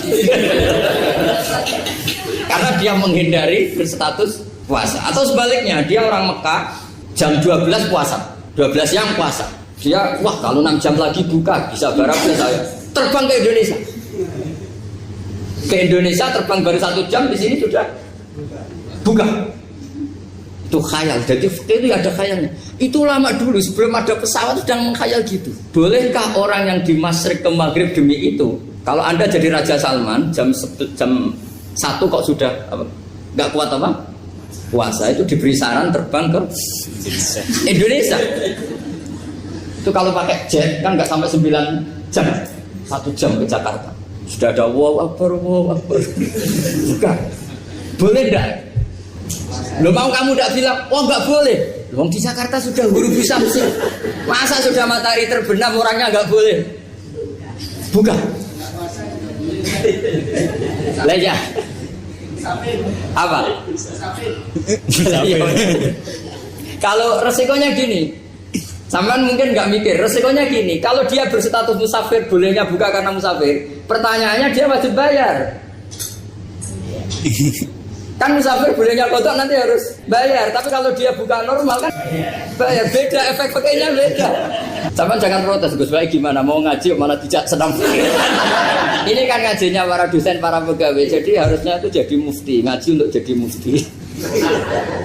Karena dia menghindari berstatus puasa. Atau sebaliknya, dia orang Mekah jam 12 puasa, 12 siang puasa. Dia, wah kalau 6 jam lagi buka, bisa barat saya. Terbang ke Indonesia. Ke Indonesia terbang baru 1 jam, di sini sudah buka. Itu khayal. Jadi itu ada khayalnya. Itu lama dulu sebelum ada pesawat sudah mengkhayal gitu. Bolehkah orang yang di Masyriq ke Maghrib demi itu? Kalau Anda jadi Raja Salman jam 1 kok sudah nggak kuat apa? Puasa itu diberi saran terbang ke Indonesia. Itu kalau pakai jet kan nggak sampai 9 jam, 1 jam ke Jakarta. Sudah ada wow akbar. Bukan. Boleh enggak? Lo mau kamu enggak bilang, oh enggak boleh. Wong di Jakarta sudah huru samsi. Masa sudah matahari terbenam orangnya enggak boleh? Bukan. Leja. Apa? Kalau resikonya gini, sampean mungkin nggak mikir. Resikonya gini, kalau dia berstatus musafir, bolehnya buka karena musafir. Pertanyaannya dia wajib bayar. Kan musafir bolehnya kodok nanti harus bayar. Tapi kalau dia buka normal kan bayar. Beda, efek pakainya beda. Sampean jangan protes, Gus Baik gimana mau ngaji malah dijak senam. Ini kan ngajinya para dosen, para pegawai. Jadi harusnya itu jadi mufti, ngaji untuk jadi mufti.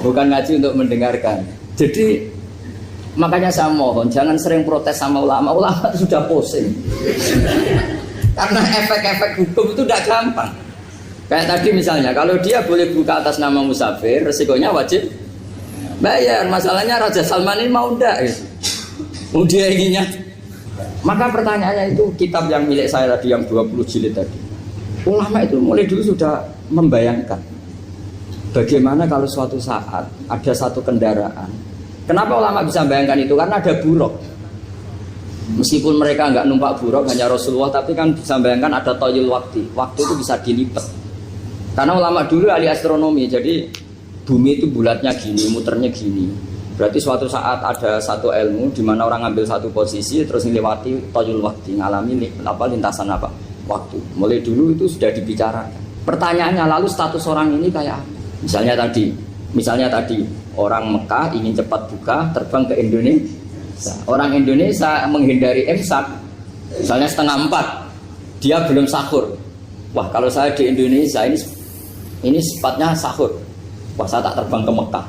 Bukan ngaji untuk mendengarkan. Jadi makanya saya mohon jangan sering protes sama ulama. Ulama itu sudah pusing. Karena efek-efek hukum itu tidak gampang. Kayak tadi misalnya, kalau dia boleh buka atas nama musafir, resikonya wajib bayar. Masalahnya Raja Salman ini mau enggak? Mau dia inginnya. Maka pertanyaannya itu kitab yang milik saya tadi, yang 20 jilid tadi. Ulama itu mulai dulu sudah membayangkan bagaimana kalau suatu saat ada satu kendaraan. Kenapa ulama bisa membayangkan itu? Karena ada buruk. Meskipun mereka nggak numpak buruk, hanya Rasulullah, tapi kan bisa membayangkan ada toyul waktu. Waktu itu bisa dilipat. Karena ulama dulu ahli astronomi, jadi bumi itu bulatnya gini, muternya gini. Berarti suatu saat ada satu ilmu di mana orang ambil satu posisi terus melewati toyul waktu, ngalami lintasan waktu. Mulai dulu itu sudah dibicarakan. Pertanyaannya lalu status orang ini kayak apa? Misalnya tadi orang Mekah ingin cepat buka, terbang ke Indonesia. Orang Indonesia menghindari imsak, misalnya 3:30, dia belum sahur. Wah kalau saya di Indonesia ini sifatnya sahur. Wah saya tak terbang ke Mekah.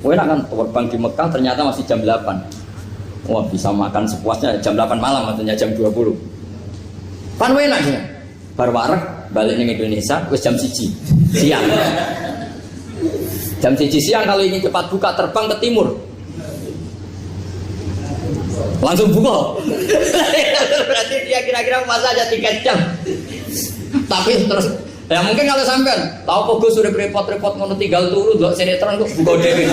Enak kan terbang di Mekah ternyata masih jam 8. Wah bisa makan sepuasnya jam 8 malam, maksudnya jam 20. Kan enak ya. Bar wareg balik ke Indonesia wis jam 1 siang. Jam 1 siang kalau ingin cepat buka terbang ke timur. Langsung buka. Berarti dia kira-kira puasa aja 3 jam. Tapi terus ya mungkin kalau sampean tahu kok sudah repot-repot ngono tinggal turu ndelok sinetron kok buka dhewe.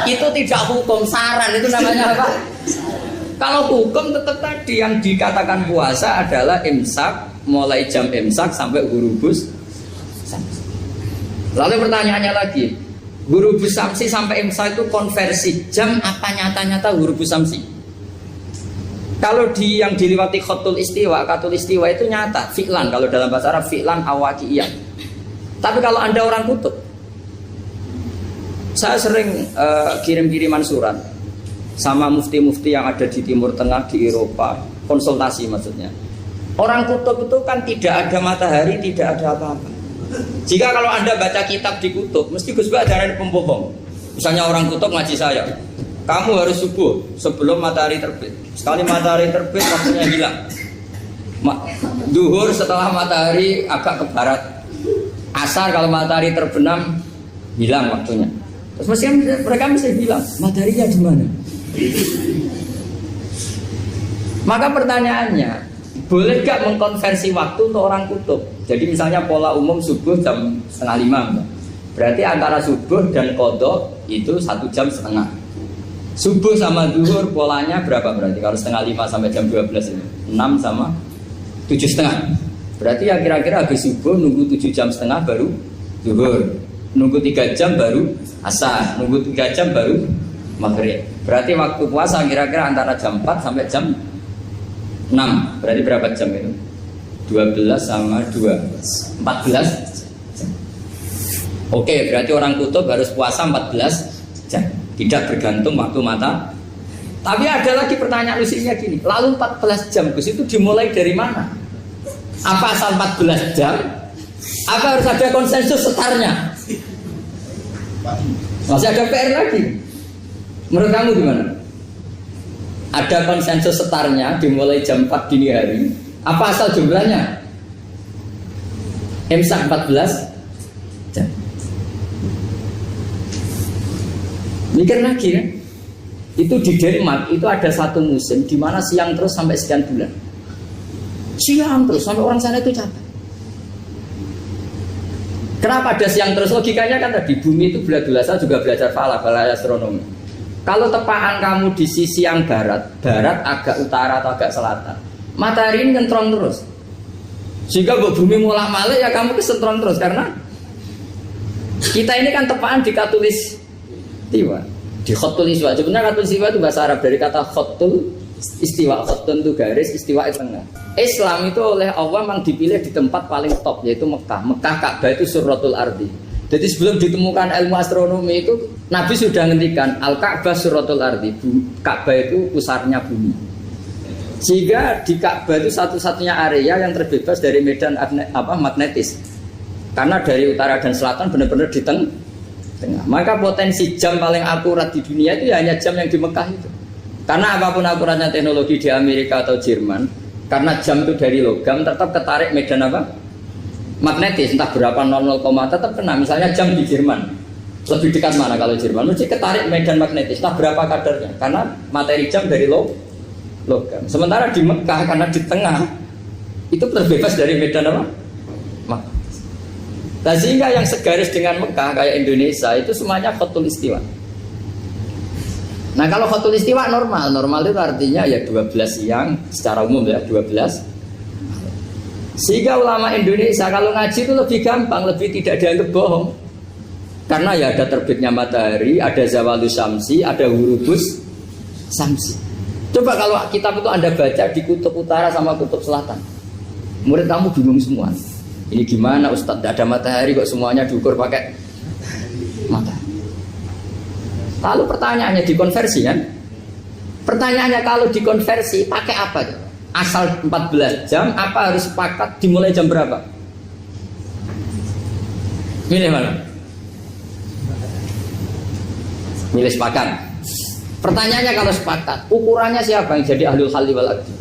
Itu tidak hukum, saran itu namanya apa? Kalau hukum tetap tadi yang dikatakan puasa adalah imsak, mulai jam imsak sampai hurubus. Lalu pertanyaannya lagi, hurubus samsi sampai imsak itu konversi jam apa nyata-nyata hurubus samsi? Kalau yang diliwati khatul istiwa itu nyata, fi'lan. Kalau dalam bahasa Arab fi'lan awaqiyah. Tapi kalau Anda orang kutub, saya sering kirim-kiriman surat sama mufti-mufti yang ada di Timur Tengah, di Eropa, konsultasi maksudnya. Orang kutub itu kan tidak ada matahari, tidak ada apa-apa. Jika kalau Anda baca kitab di kutub, mesti Gus Bak ada pembohong. Misalnya orang kutub ngaji saya, kamu harus subuh sebelum matahari terbit. Sekali matahari terbit, waktunya hilang. Duhur setelah matahari agak ke barat. Asar kalau matahari terbenam, hilang waktunya. Terus mereka mesti bilang, mataharinya di mana? Maka pertanyaannya, boleh gak mengkonversi waktu untuk orang kutub? Jadi misalnya pola umum subuh jam 4:30. Berarti antara subuh dan qadha itu 1 jam setengah. Subuh sama zuhur polanya berapa berarti? Kalau 4:30 sampai jam 12 ini 6 sama 7,5. Berarti ya kira-kira habis subuh nunggu 7 jam setengah baru zuhur, nunggu 3 jam baru asar, nunggu 3 jam baru maghrib. Berarti waktu puasa kira-kira antara jam 4 sampai jam 6. Berarti berapa jam itu? 12 sama 2 14 jam. Oke, berarti orang kutub harus puasa 14 jam. Tidak bergantung waktu mata. Tapi ada lagi pertanyaan lucunya gini, lalu 14 jam Gus itu dimulai dari mana? Apa asal 14 jam? Apa harus ada konsensus setarnya? Masih ada PR lagi. Menurut kamu gimana? Ada konsensus setarnya dimulai jam 4 dini hari. Apa asal jumlahnya? Imsak 14 jam. Mikir lagi kan? Itu di Denmark itu ada satu musim di mana siang terus sampai sekian bulan. Siang terus sampai orang sana itu capek. Kenapa ada siang terus? Logikanya kan tadi bumi itu bulat-bulat. Saya juga belajar falak astronomi. Kalau tepaan kamu di sisi yang barat agak utara atau agak selatan, matahari ini nyentrong terus. Sehingga bumi mulak-malik ya kamu kesentrong terus karena kita ini kan tepaan di katulis istiwa, di khotul istiwa. Sebenarnya khotul istiwa itu bahasa Arab dari kata khotul istiwa. Khotun itu garis, istiwa itu tengah. Islam itu oleh Allah memang dipilih di tempat paling top yaitu Mekah. Mekah Ka'bah itu surratul ardi. Jadi sebelum ditemukan ilmu astronomi itu Nabi sudah ngendikan Al-Ka'bah surratul ardi. Ka'bah itu pusarnya bumi. Sehingga di Ka'bah itu satu-satunya area yang terbebas dari medan magnetis. Karena dari utara dan selatan benar-benar di tengah. Maka potensi jam paling akurat di dunia itu ya hanya jam yang di Mekah itu. Karena apapun akuratnya teknologi di Amerika atau Jerman, karena jam itu dari logam tetap ketarik medan magnetis, entah berapa 00, tetap kena. Misalnya jam di Jerman lebih dekat mana kalau Jerman? Mesti ketarik medan magnetis, entah berapa kadarnya. Karena materi jam dari logam. Sementara di Mekah karena di tengah itu terbebas dari medan Nah sehingga yang segaris dengan Mekah kayak Indonesia itu semuanya khotul istiwa. Nah kalau khotul istiwa normal itu artinya ya 12 siang secara umum ya 12. Sehingga ulama Indonesia kalau ngaji itu lebih gampang, lebih tidak dianggap bohong. Karena ya ada terbitnya matahari, ada zawalus syamsi, ada hurubus syamsi. Coba kalau kitab itu Anda baca di kutub utara sama kutub selatan, murid kamu bingung semua. Ini gimana Ustadz, tidak ada matahari kok semuanya diukur pakai matahari. Lalu pertanyaannya dikonversi kan? Pertanyaannya kalau dikonversi pakai apa? Asal 14 jam, apa harus sepakat dimulai jam berapa? Milih mana? Milih sepakat. Pertanyaannya kalau sepakat, ukurannya siapa yang jadi ahlul halli wal aqdi?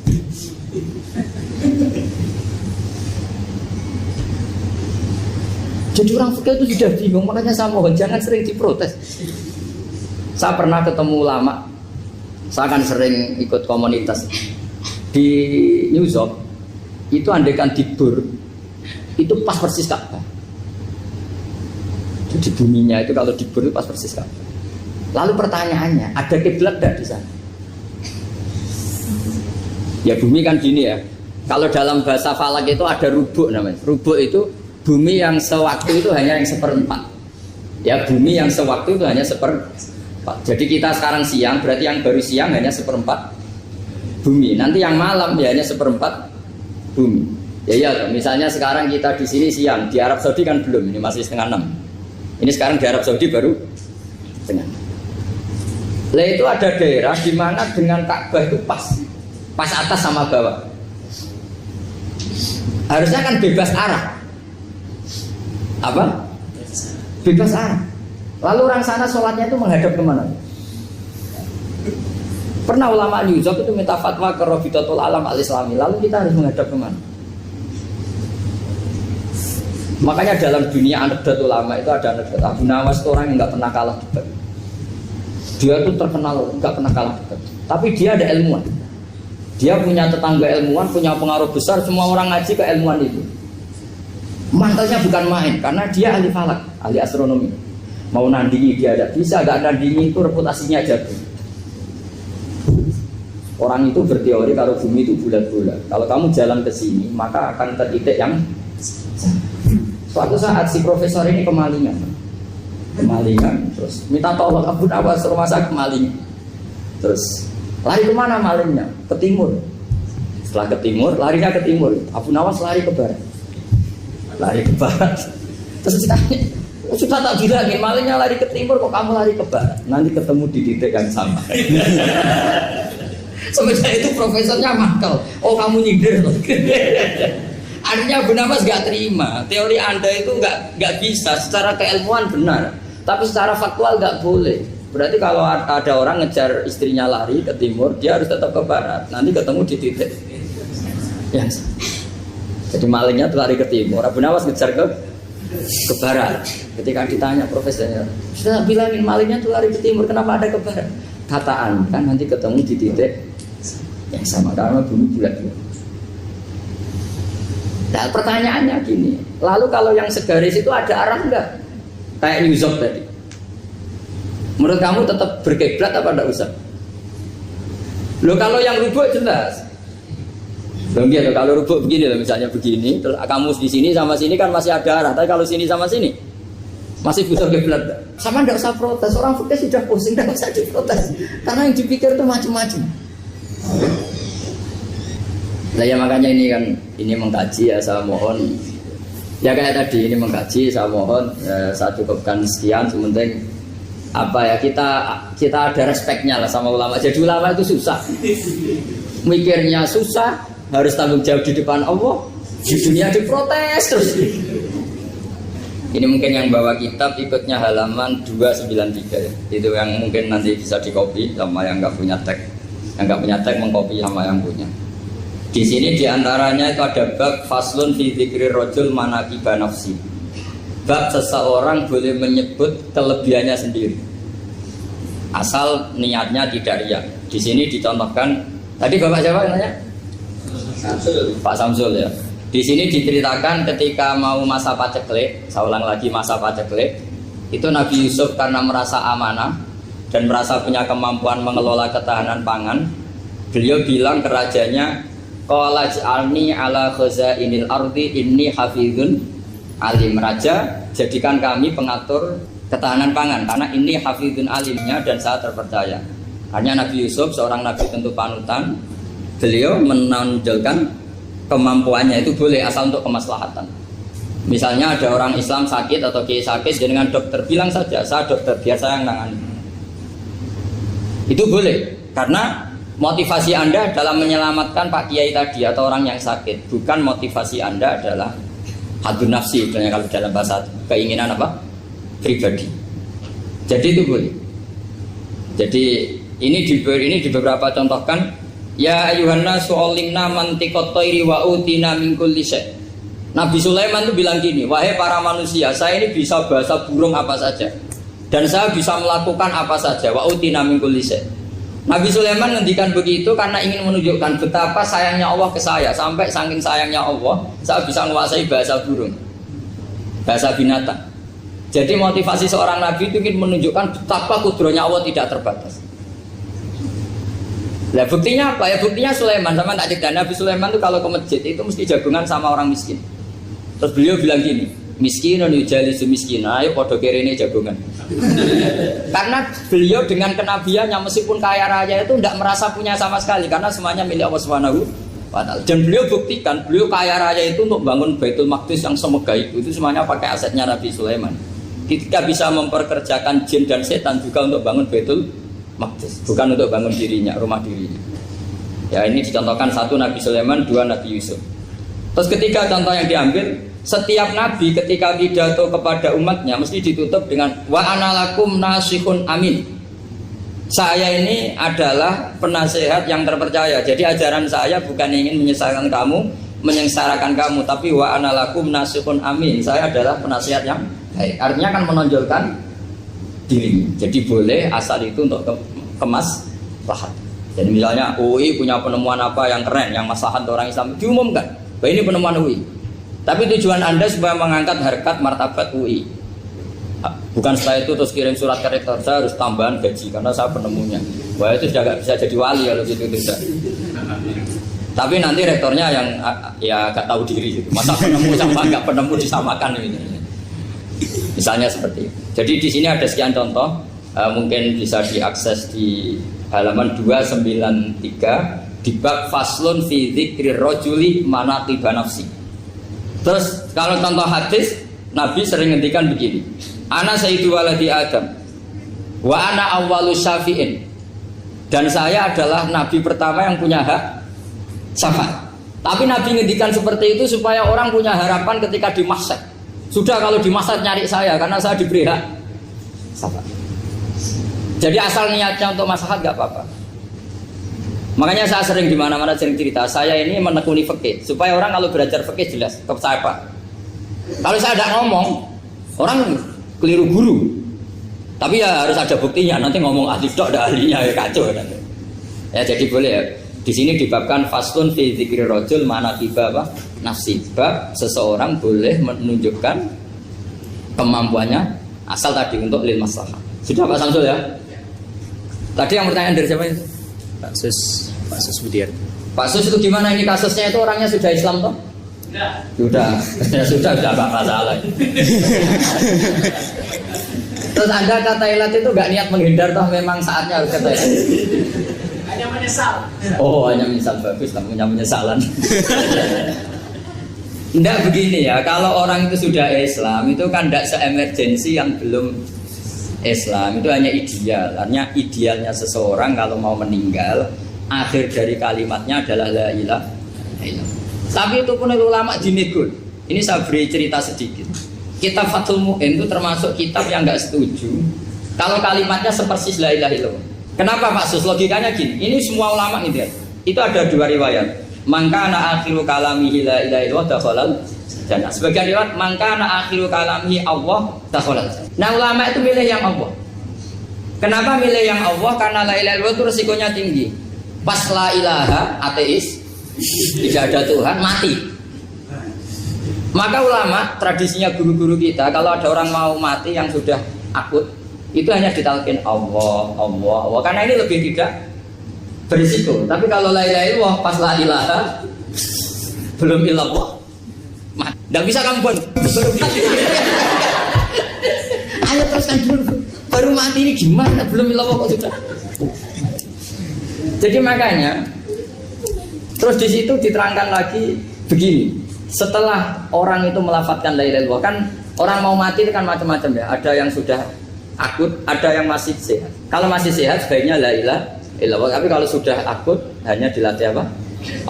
Jadi orang fikih itu sudah bingung, makanya saya mohon jangan sering diprotes. Saya pernah ketemu ulama, saya kan sering ikut komunitas di New York. Itu andaikan dibur, itu pas persis Ka'bah. Jadi buminya itu kalau dibur itu pas persis Ka'bah. Lalu pertanyaannya, ada kiblat tidak di sana? Ya bumi kan gini ya. Kalau dalam bahasa falak itu ada rubuk namanya. Rubuk itu bumi yang sewaktu itu hanya yang 1/4. Ya bumi yang sewaktu itu hanya 1/4. Jadi kita sekarang siang, berarti yang baru siang hanya 1/4 bumi. Nanti yang malam ya hanya seperempat bumi. Ya iya, misalnya sekarang kita di sini siang, di Arab Saudi kan belum, ini masih 5:30. Ini sekarang di Arab Saudi baru setengah. Lah itu ada daerah di mana dengan Ka'bah itu pas atas sama bawah. Harusnya kan bebas arah. Apa? Bebas arah. Lalu orang sana sholatnya itu menghadap kemana? Pernah ulama New York itu minta fatwa ke Rabitatul Alam Al-Islami. Lalu kita harus menghadap kemana? Makanya dalam dunia anekdot ulama itu ada anekdot Abu Nawas itu orang yang nggak pernah kalah debat. Dia itu terkenal nggak pernah kalah debat. Tapi dia ada ilmuwan. Dia punya tetangga ilmuwan, punya pengaruh besar. Semua orang ngaji ke ilmuwan itu. Mantelnya bukan main, karena dia ahli falak, ahli astronomi. Mau nandingi dia tidak bisa, gak nandingi itu reputasinya jatuh. Orang itu berteori kalau bumi itu bulat-bulat. Kalau kamu jalan ke sini, maka akan ke titik yang suatu saat si profesor ini kemalingan, terus minta tolong Abu Nawas rumah saya kemalingan. Terus lari kemana malingnya? Ke timur. Setelah ke timur, larinya ke timur. Abu Nawas lari ke barat. Terus ditanya, sudah tak bilangin malingnya lari ke timur, kok kamu lari ke barat? Nanti ketemu di titik yang sama. Semenjak itu profesornya mangkel. Oh kamu nyindir loh. Artinya Abu Nawas gak terima. Teori Anda itu gak bisa. Secara keilmuan benar, tapi secara faktual gak boleh. Berarti kalau ada orang ngejar istrinya lari ke timur, dia harus tetap ke barat. Nanti ketemu di titik yang sama. Jadi malingnya tuh lari ke timur, Abu Nawas ngejar ke barat. Ketika ditanya profesornya, sudah bilangin malingnya tuh lari ke timur, kenapa ada ke barat? Kataan kan nanti ketemu di titik yang sama karena bumi bulat. Nah pertanyaannya gini, lalu kalau yang segaris itu ada arah enggak? Kayak New York tadi. Menurut kamu tetap berkiblat apa enggak usah? Loh kalau yang rubuk jelas. Loh gitu, kalau rubuk begini loh, misalnya begini, terus kamu di sini sama sini kan masih ada arah, tapi kalau sini sama sini masih bisa kiblat. Sama enggak usah protes, orang fikih sudah pusing, enggak usah diprotes. Karena yang dipikir itu macam-macam. Nah ya makanya ini mengkaji ya, saya mohon ya kayak tadi ini mengkaji, saya mohon saya cukupkan sekian. Sementing apa ya, kita ada respeknya lah sama ulama. Jadi ulama itu susah, mikirnya susah, harus tanggung jawab di depan Allah, di dunia diprotes terus. Ini mungkin yang bawa kitab ikutnya halaman 293 ya. Itu yang mungkin nanti bisa dikopi sama yang nggak punya tag. Yang nggak punya tag mengkopi sama yang punya. Di sini diantaranya itu ada bab faslun fi dzikri rajul manaqiba nafsi. Bab seseorang boleh menyebut kelebihannya sendiri, asal niatnya tidak riya. Di sini dicontohkan, tadi Bapak siapa namanya? Pak Samsul ya. Di sini diceritakan ketika mau masa paceklik, saya ulang lagi masa paceklik, itu Nabi Yusuf karena merasa amanah dan merasa punya kemampuan mengelola ketahanan pangan, beliau bilang ke rajanya, qala ij'alni ala khazainil ardi inni hafizun alim. Raja, jadikan kami pengatur ketahanan pangan karena ini hafizun alimnya dan saya terpercaya. Hanya Nabi Yusuf seorang nabi tentu panutan, beliau menonjolkan kemampuannya itu boleh asal untuk kemaslahatan. Misalnya ada orang Islam sakit atau kiai sakit, dengan dokter bilang saja, saya dokter, biar saya yang nangani. Itu boleh, karena motivasi Anda dalam menyelamatkan Pak Kiai tadi atau orang yang sakit, bukan motivasi Anda adalah hadun nafsi, sebenarnya kalau dalam bahasa keinginan apa? Pribadi. Jadi itu boleh. Jadi ini di beberapa contohkan. Ya ayuhanna su'olimna mantikot toiri wa utina min kulli syai'. Nabi Sulaiman itu bilang gini, wahai para manusia, saya ini bisa bahasa burung apa saja dan saya bisa melakukan apa saja, wa utina min kulli syai'. Nabi Sulaiman ngendikan begitu karena ingin menunjukkan betapa sayangnya Allah ke saya. Sampai saking sayangnya Allah, saya bisa menguasai bahasa burung, bahasa binatang. Jadi motivasi seorang nabi itu ingin menunjukkan betapa kudrohnya Allah tidak terbatas. Lah buktinya apa ya? Buktinya Sulaiman, sama tak cerita Nabi Sulaiman itu kalau ke masjid itu mesti jagungan sama orang miskin. Terus beliau bilang gini, miskinun yujalisu miskina, ayo padha kerene jagongan. Karena beliau dengan kenabiannya meskipun kaya raya itu tidak merasa punya sama sekali karena semuanya milik Allah Subhanahu wa taala. Dan beliau buktikan, beliau kaya raya itu untuk bangun Baitul Maqdis yang semegah itu semuanya pakai asetnya Nabi Sulaiman. Ketika bisa memperkerjakan jin dan setan juga untuk bangun Baitul Maqdis, bukan untuk bangun dirinya, rumah dirinya. Ya ini dicontohkan satu Nabi Sulaiman, dua Nabi Yusuf. Terus ketiga contoh yang diambil, setiap nabi ketika pidato kepada umatnya mesti ditutup dengan wa analakum nasihun amin. Saya ini adalah penasehat yang terpercaya. Jadi ajaran saya bukan ingin menyengsarakan kamu, tapi wa analakum nasihun amin. Saya adalah penasehat yang baik. Artinya kan menonjolkan diri. Jadi boleh asal itu untuk kemaslahat. Jadi misalnya UI punya penemuan apa yang keren, yang maslahat orang Islam diumumkan. Bah, ini penemuan UI. Tapi tujuan Anda supaya mengangkat harkat martabat UI. Bukan setelah itu terus kirim surat ke rektor, saya harus tambahan gaji karena saya penemunya. Wah itu sudah gak bisa jadi wali kalau gitu tidak. Tapi nanti rektornya yang ya gak tahu diri gitu. Masa penemu sama gak penemu disamakan ini. Misalnya seperti itu. Jadi di sini ada sekian contoh, mungkin bisa diakses di halaman 293. Di bab faslun fi dzikri rajuli manaqiba nafsi. Terus kalau contoh hadis Nabi sering ngendikan begini. Ana sayyidu waladi Adam wa ana awwalu syafi'in. Dan saya adalah nabi pertama yang punya hak syafaat. Tapi Nabi ngendikan seperti itu supaya orang punya harapan ketika di mahsyar. Sudah kalau di mahsyar nyari saya karena saya diberi hak syafaat. Jadi asal niatnya untuk maslahat enggak apa-apa. Makanya saya sering di mana-mana sering cerita, saya ini menekuni fikih supaya orang kalau belajar fikih jelas ke saya Pak. Kalau saya tidak ngomong, orang keliru guru. Tapi ya harus ada buktinya. Nanti ngomong ahli dok, ada ahlinya ya kacau nanti. Ya jadi boleh ya. Di sini dibabkan faslun fi dzikri rajul manaqiba nafsi. Bab seseorang boleh menunjukkan kemampuannya asal tadi untuk lil maslahah. Sudah Pak Samsul ya? Tadi yang pertanyaan dari siapa itu? Pak Sus Budiar. Pak Sus itu gimana ini kasusnya itu orangnya sudah Islam toh? Sudah. Sudah enggak masalah. Terus Anda ke Thailand itu enggak niat menghindar toh memang saatnya harus ke Thailand. Hanya menyesal. Oh, hanya menyesal bagus, tak punya penyesalan. Enggak begini ya, kalau orang itu sudah Islam itu kan enggak se-emergency yang belum Islam, itu hanya ideal. Artinya idealnya seseorang kalau mau meninggal, akhir dari kalimatnya adalah la ilaha illallah. Tapi itu pun ulama dinegur. Ini saya beri cerita sedikit. Kitab Fathul Mu'in itu termasuk kitab yang enggak setuju kalau kalimatnya sepersis la ilaha illallah. Kenapa Pak Sus? Logikanya gini, ini semua ulama gitu ya. Itu ada dua riwayat. Mangkana akhiru kalamihi la ilaha illallah dakhalal jannah. Sebagian riwayat mangkana akhiru kalamihi Allah dakhalal jannah. Nah ulama itu milih yang Allah. Kenapa milih yang Allah? Karena la ilaha illallah itu resikonya tinggi. Pas la ilaha ateis, tidak ada Tuhan, mati. Maka ulama tradisinya guru-guru kita kalau ada orang mau mati yang sudah akut itu hanya ditalkin Allah, Allah, Allah. Karena ini lebih tidak berisiko. Tapi kalau la ilaha illallah pas la ilaha belum illallah, tidak bisa kamu baru mati. Ayo teruskan dulu. Baru mati ini gimana? Belum illallah kok sudah. Jadi makanya terus di situ diterangkan lagi begini. Setelah orang itu melafadzkan la ilaha illallah, kan orang mau mati itu kan macam-macam ya. Ada yang sudah akut, ada yang masih sehat. Kalau masih sehat sebaiknya la ilaha illallah. Tapi kalau sudah akut hanya dilatih apa?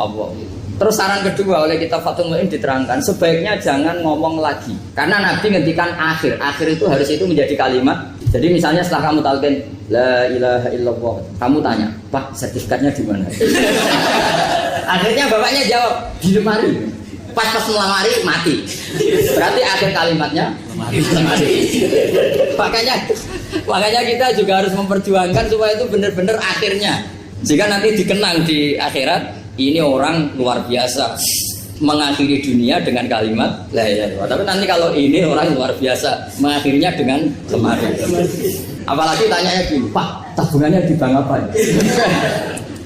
Allah. Terus saran kedua oleh kitab Fathul Mu'in diterangkan sebaiknya jangan ngomong lagi. Karena Nabi ngendikan akhir. Akhir itu harus itu menjadi kalimat. Jadi misalnya setelah kamu talqin la ilaha illallah, kamu tanya, "Pak, sertifikatnya di mana?" Akhirnya bapaknya jawab, "Di lemari." Pas melamari mati. Berarti akhir kalimatnya mati. Makanya kita juga harus memperjuangkan supaya itu benar-benar akhirnya. Jika nanti dikenang di akhirat, ini orang luar biasa mengakhiri dunia dengan kalimat la ilaha illallah. Tapi nanti kalau ini orang luar biasa mengakhirinya dengan lemari. Apalagi tanyanya gini, "Pak, tabungannya di bank apa?"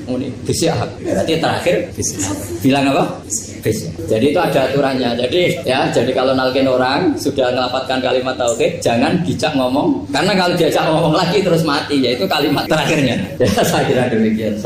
Muni bisik. Berarti terakhir bisik. Bilang apa? Bisik. Jadi itu ada aturannya. Jadi kalau nalkin orang sudah ngelapatkan kalimat tauhid, jangan dijak ngomong. Karena kalau diajak ngomong lagi terus mati, yaitu kalimat terakhirnya. Ya saya kira demikian.